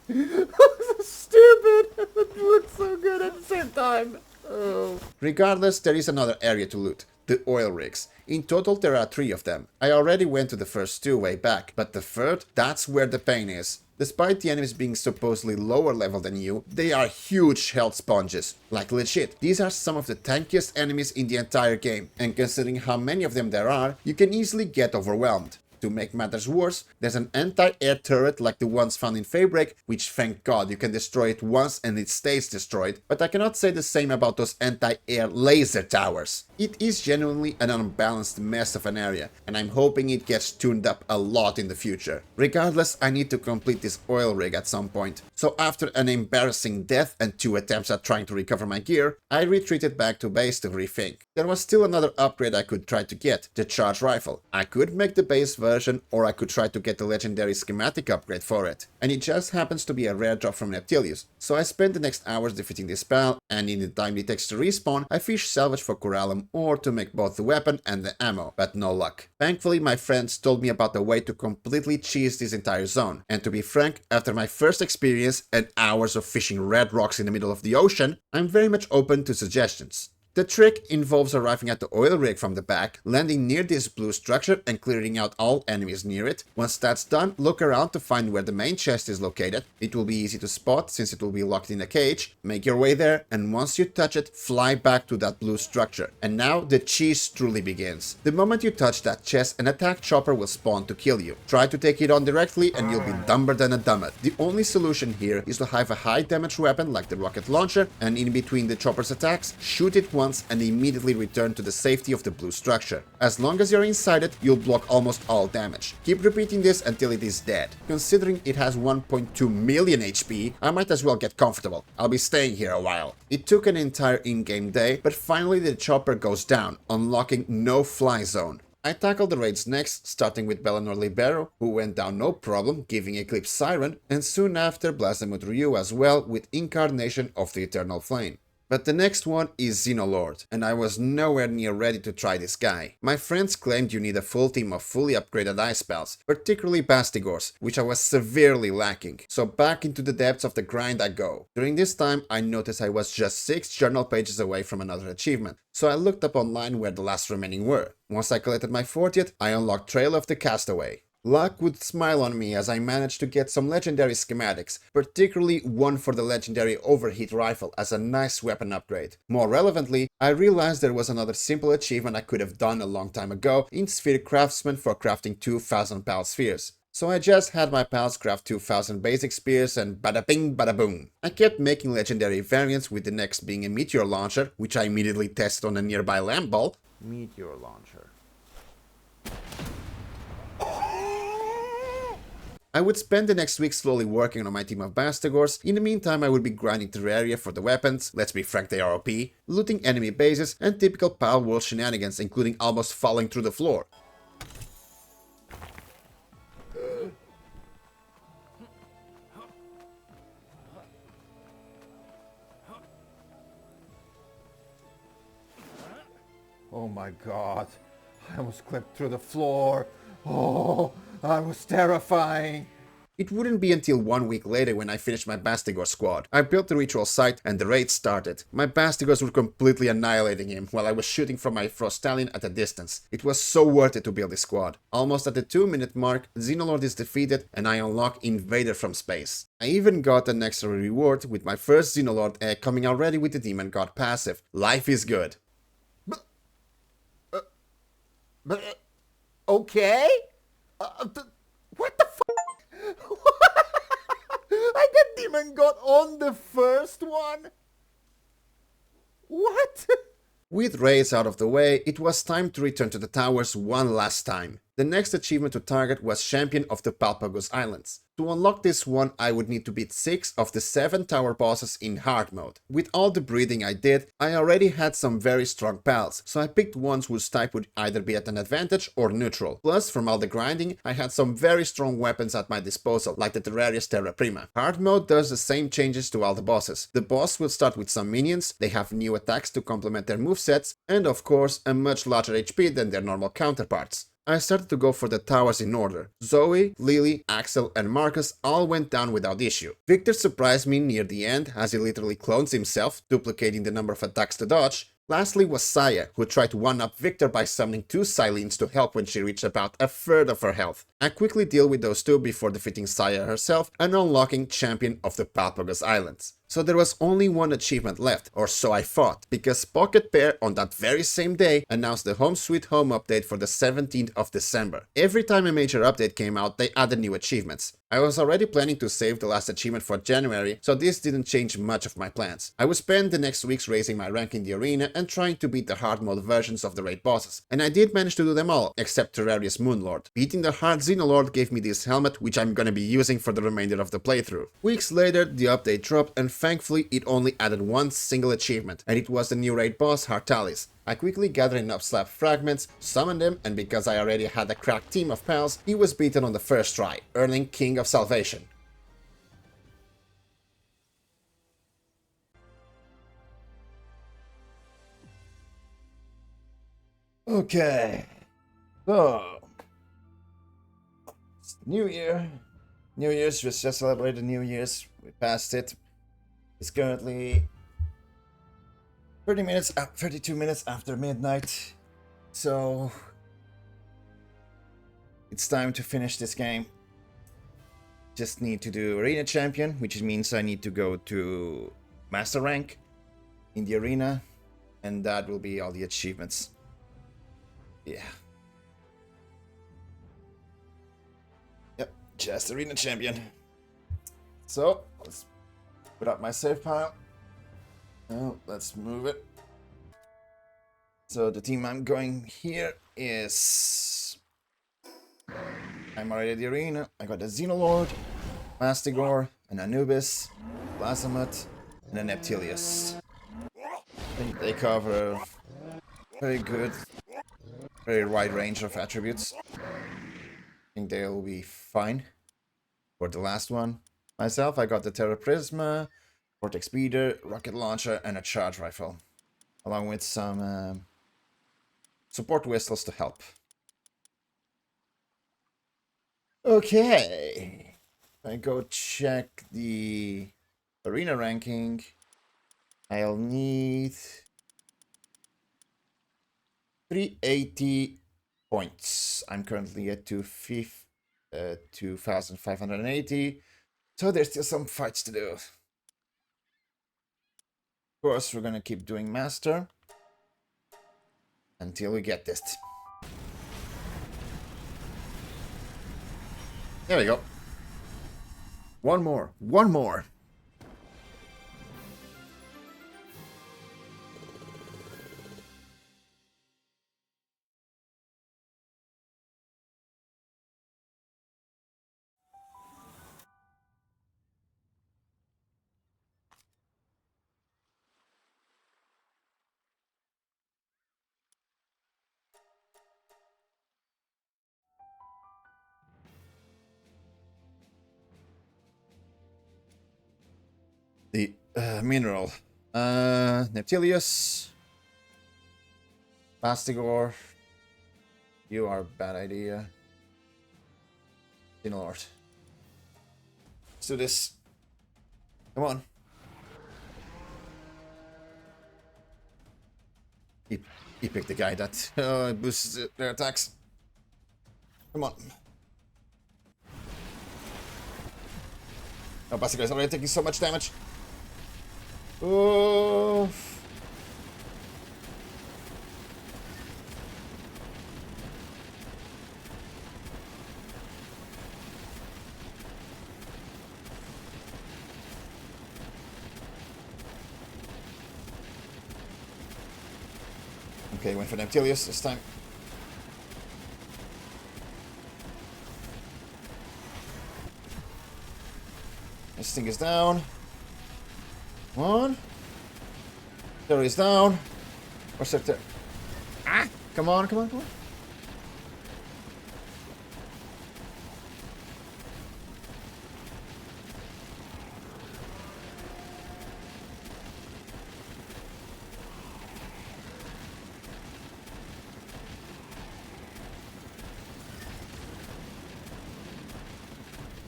Speaker 5: So stupid. It looks so good at the same time. Oh.
Speaker 1: Regardless, there is another area to loot. The oil rigs. In total there are 3 of them. I already went to the first 2 way back, but the third, that's where the pain is. Despite the enemies being supposedly lower level than you, they are huge health sponges. Like legit, these are some of the tankiest enemies in the entire game, and considering how many of them there are, you can easily get overwhelmed. To make matters worse, there's an anti-air turret like the ones found in Faebreak, which thank god you can destroy it once and it stays destroyed, but I cannot say the same about those anti-air laser towers. It is genuinely an unbalanced mess of an area, and I'm hoping it gets tuned up a lot in the future. Regardless, I need to complete this oil rig at some point, so after an embarrassing death and 2 attempts at trying to recover my gear, I retreated back to base to rethink. There was still another upgrade I could try to get, the charge rifle. I could make the base version, or I could try to get the legendary schematic upgrade for it, and it just happens to be a rare drop from Neptilius, so I spent the next hours defeating this pal, and in the time it takes to respawn, I fished salvage for Corallum or to make both the weapon and the ammo, but no luck. Thankfully, my friends told me about a way to completely cheese this entire zone, and to be frank, after my first experience and hours of fishing red rocks in the middle of the ocean, I'm very much open to suggestions. The trick involves arriving at the oil rig from the back, landing near this blue structure and clearing out all enemies near it. Once that's done, look around to find where the main chest is located. It will be easy to spot since it will be locked in a cage. Make your way there, and once you touch it, fly back to that blue structure. And now the cheese truly begins. The moment you touch that chest, an attack chopper will spawn to kill you. Try to take it on directly and you'll be dumber than a dummet. The only solution here is to have a high damage weapon like the rocket launcher, and in between the chopper's attacks, shoot it once and immediately return to the safety of the blue structure. As long as you're inside it, you'll block almost all damage. Keep repeating this until it is dead. Considering it has 1.2 million HP, I might as well get comfortable. I'll be staying here a while. It took an entire in-game day, but finally the chopper goes down, unlocking no fly zone. I tackled the raids next, starting with Bellanor Libero, who went down no problem, giving Eclipse Siren, and soon after Blazamut Ryu as well with Incarnation of the Eternal Flame. But the next one is Xenolord, and I was nowhere near ready to try this guy. My friends claimed you need a full team of fully upgraded ice spells, particularly Bastigors, which I was severely lacking. So back into the depths of the grind I go. During this time, I noticed I was just 6 journal pages away from another achievement, so I looked up online where the last remaining were. Once I collected my 40th, I unlocked Trail of the Castaway. Luck would smile on me as I managed to get some legendary schematics, particularly one for the legendary overheat rifle as a nice weapon upgrade. More relevantly, I realized there was another simple achievement I could have done a long time ago in Sphere Craftsman for crafting 2000 pal spheres. So I just had my pals craft 2000 basic spears and bada bing bada boom. I kept making legendary variants, with the next being a meteor launcher, which I immediately tested on a nearby lamp ball. Meteor launcher. I would spend the next week slowly working on my team of Bastigors. In the meantime, I would be grinding Terraria for the weapons, let's be frank, they are OP, looting enemy bases, and typical Palworld shenanigans, including almost falling through the floor.
Speaker 5: Oh my god. I almost clipped through the floor. Oh, that was terrifying.
Speaker 1: It wouldn't be until 1 week later when I finished my Bastigor squad. I built the ritual site and the raid started. My Bastigors were completely annihilating him while I was shooting from my Frostallion at a distance. It was so worth it to build this squad. Almost at the 2-minute mark, Xenolord is defeated and I unlock Invader from space. I even got an extra reward with my first Xenolord egg coming already with the Demon God passive. Life is good.
Speaker 5: Okay? What the fuck? I got Demon God on the first one? What?
Speaker 1: With raids out of the way, it was time to return to the towers one last time. The next achievement to target was Champion of the Palpagos Islands. To unlock this one, I would need to beat 6 of the 7 tower bosses in hard mode. With all the breeding I did, I already had some very strong pals, so I picked ones whose type would either be at an advantage or neutral. Plus, from all the grinding, I had some very strong weapons at my disposal, like the Terraria's Terra Prima. Hard mode does the same changes to all the bosses. The boss will start with some minions, they have new attacks to complement their movesets, and of course, a much larger HP than their normal counterparts. I started to go for the towers in order. Zoe, Lily, Axel and Marcus all went down without issue. Victor surprised me near the end as he literally clones himself, duplicating the number of attacks to dodge. Lastly was Saya, who tried to one-up Victor by summoning 2 Silines to help when she reached about a third of her health. I quickly deal with those 2 before defeating Saya herself and unlocking Champion of the Palpagos Islands. So there was only one achievement left, or so I thought, because Pocket Pair on that very same day announced the Home Sweet Home update for the 17th of December. Every time a major update came out, they added new achievements. I was already planning to save the last achievement for January, so this didn't change much of my plans. I would spend the next weeks raising my rank in the arena and trying to beat the hard mode versions of the raid bosses. And I did manage to do them all, except Terraria's Moonlord. Beating the hard Xenolord gave me this helmet, which I'm gonna be using for the remainder of the playthrough. Weeks later, the update dropped, and thankfully it only added one single achievement, and it was the new raid boss, Hartalis. I quickly gathered enough slab fragments, summoned him, and because I already had a cracked team of pals, he was beaten on the first try, earning King of Salvation.
Speaker 5: Okay. So. It's New Year. New Year's, we just celebrated New Year's. We passed it. It's currently 32 minutes after midnight. So it's time to finish this game. Just need to do Arena Champion, which means I need to go to Master Rank in the arena, and that will be all the achievements. Yeah. Yep, just Arena Champion. So, let's put up my save pile. Now, let's move it. So, the team I'm going here is... I'm already at the arena. I got a Xenolord, Mastigore, an Anubis, Blasamut, and an Neptilius. I think they cover very good, very wide range of attributes. I think they'll be fine for the last one. Myself, I got the Terra Prisma, Vortex Speeder, Rocket Launcher, and a Charge Rifle, along with some support whistles to help. Okay, I go check the arena ranking. I'll need 380 points. I'm currently at 250. 2,580. So there's still some fights to do. Of course, we're gonna keep doing master until we get this. There we go. One more. One more. The mineral. Neptilius. Bastigor. You are a bad idea. Xenolord. Let's do this. Come on. He picked the guy that boosts their attacks. Come on. Oh, Bastigor is already taking so much damage. Oh. Okay, went for Neptilius this time. This thing is down. Come on. There is down. What's up there? Ah! Come on, come on, come on.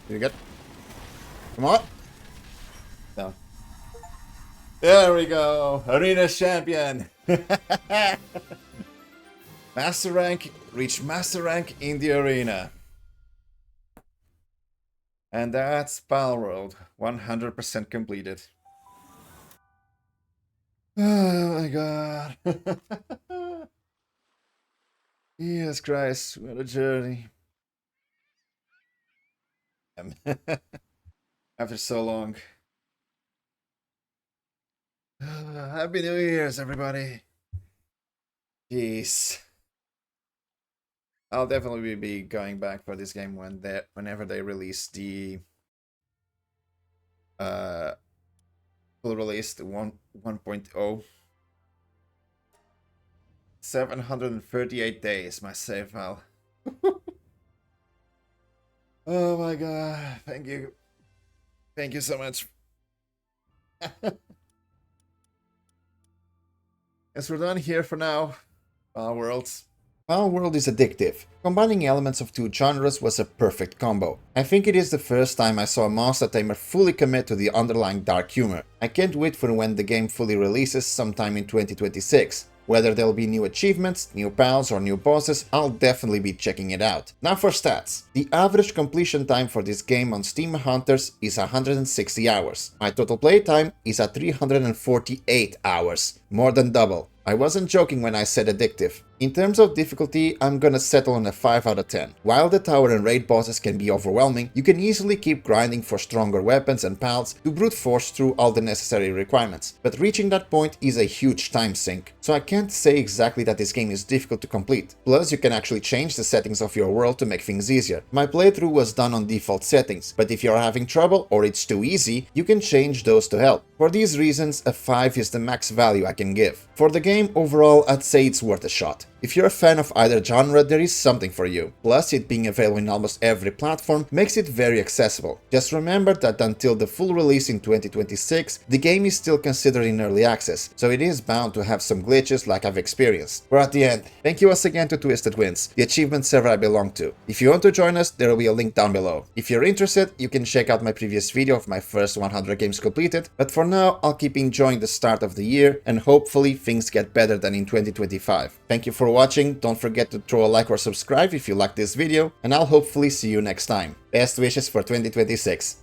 Speaker 5: You good? Come on. Down. There we go. Arena champion. Master rank. Reach master rank in the arena. And that's Palworld. 100% completed. Oh my god. Jesus Christ. What a journey. After so long. Happy New Year's, everybody. Jeez. I'll definitely be going back for this game whenever they release the full release, the 1.0. 738 days, my save file. Oh my god, thank you. Thank you so much. Guess we're done here for now. Palworld. Palworld is addictive. Combining elements of two genres was a perfect combo. I think it is the first time I saw a monster tamer fully commit to the underlying dark humor. I can't wait for when the game fully releases sometime in 2026. Whether there'll be new achievements, new pals or new bosses, I'll definitely be checking it out. Now for stats. The average completion time for this game on Steam Hunters is 160 hours. My total playtime is at 348 hours, more than double. I wasn't joking when I said addictive. In terms of difficulty, I'm gonna settle on a 5 out of 10. While the tower and raid bosses can be overwhelming, you can easily keep grinding for stronger weapons and pals to brute force through all the necessary requirements. But reaching that point is a huge time sink, so I can't say exactly that this game is difficult to complete. Plus, you can actually change the settings of your world to make things easier. My playthrough was done on default settings, but if you're having trouble or it's too easy, you can change those to help. For these reasons, a 5 is the max value I can give. For the game overall, I'd say it's worth a shot. If you're a fan of either genre, there is something for you. Plus, it being available in almost every platform makes it very accessible. Just remember that until the full release in 2026, the game is still considered in early access, so it is bound to have some glitches like I've experienced. We're at the end. Thank you once again to Twisted Winds, the achievement server I belong to. If you want to join us, there will be a link down below. If you're interested, you can check out my previous video of my first 100 games completed, but for now, I'll keep enjoying the start of the year and hopefully things get better than in 2025. Thank you for
Speaker 1: for watching, don't forget to throw a like or subscribe if you like this video, and I'll hopefully see you next time. Best wishes for 2026.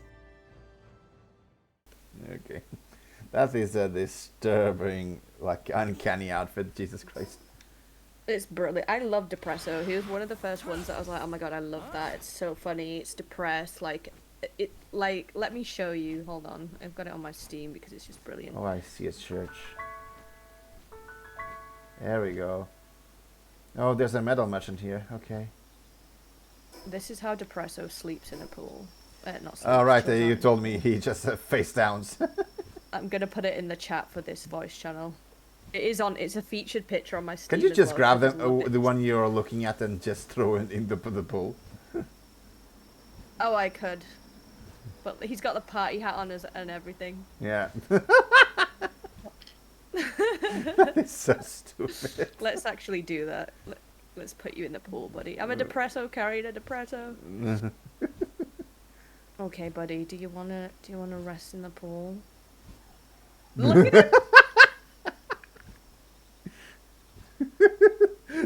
Speaker 5: Okay. That is a disturbing, like, uncanny outfit, Jesus Christ.
Speaker 6: It's brilliant. I love Depresso. He was one of the first ones that I was like, oh my god, I love that. It's so funny. It's depressed. Like, let me show you. Hold on. I've got it on my Steam because it's just brilliant.
Speaker 5: Oh, I see a church. There we go. Oh, there's a metal merchant here. Okay.
Speaker 6: This is how Depresso sleeps in a pool. Not sleeps,
Speaker 5: Oh, right.
Speaker 6: chills
Speaker 5: You
Speaker 6: out.
Speaker 5: told me he just face downs.
Speaker 6: I'm gonna put it in the chat for this voice channel. It is on. It's a featured picture on my Steam.
Speaker 5: Can you
Speaker 6: as
Speaker 5: just
Speaker 6: well,
Speaker 5: grab
Speaker 6: so I just
Speaker 5: them,
Speaker 6: love it.
Speaker 5: the one you're looking at, and just throw it in the pool?
Speaker 6: Oh, I could. But he's got the party hat on and everything.
Speaker 5: Yeah. It's so stupid.
Speaker 6: Let's actually do that. Let's put you in the pool, buddy. I'm a Depresso carrying a Depresso. Okay, buddy. Do you wanna rest in the pool? Look at it.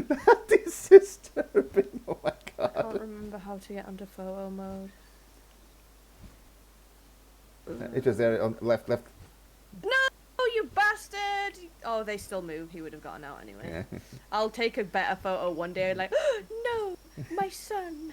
Speaker 5: That is disturbing. Oh my
Speaker 6: I can't
Speaker 5: god.
Speaker 6: remember how to get under photo mode.
Speaker 5: It was there on left.
Speaker 6: No, you bastard! Oh, they still move. He would have gotten out anyway.
Speaker 5: Yeah.
Speaker 6: I'll take a better photo one day. Like, no, my son.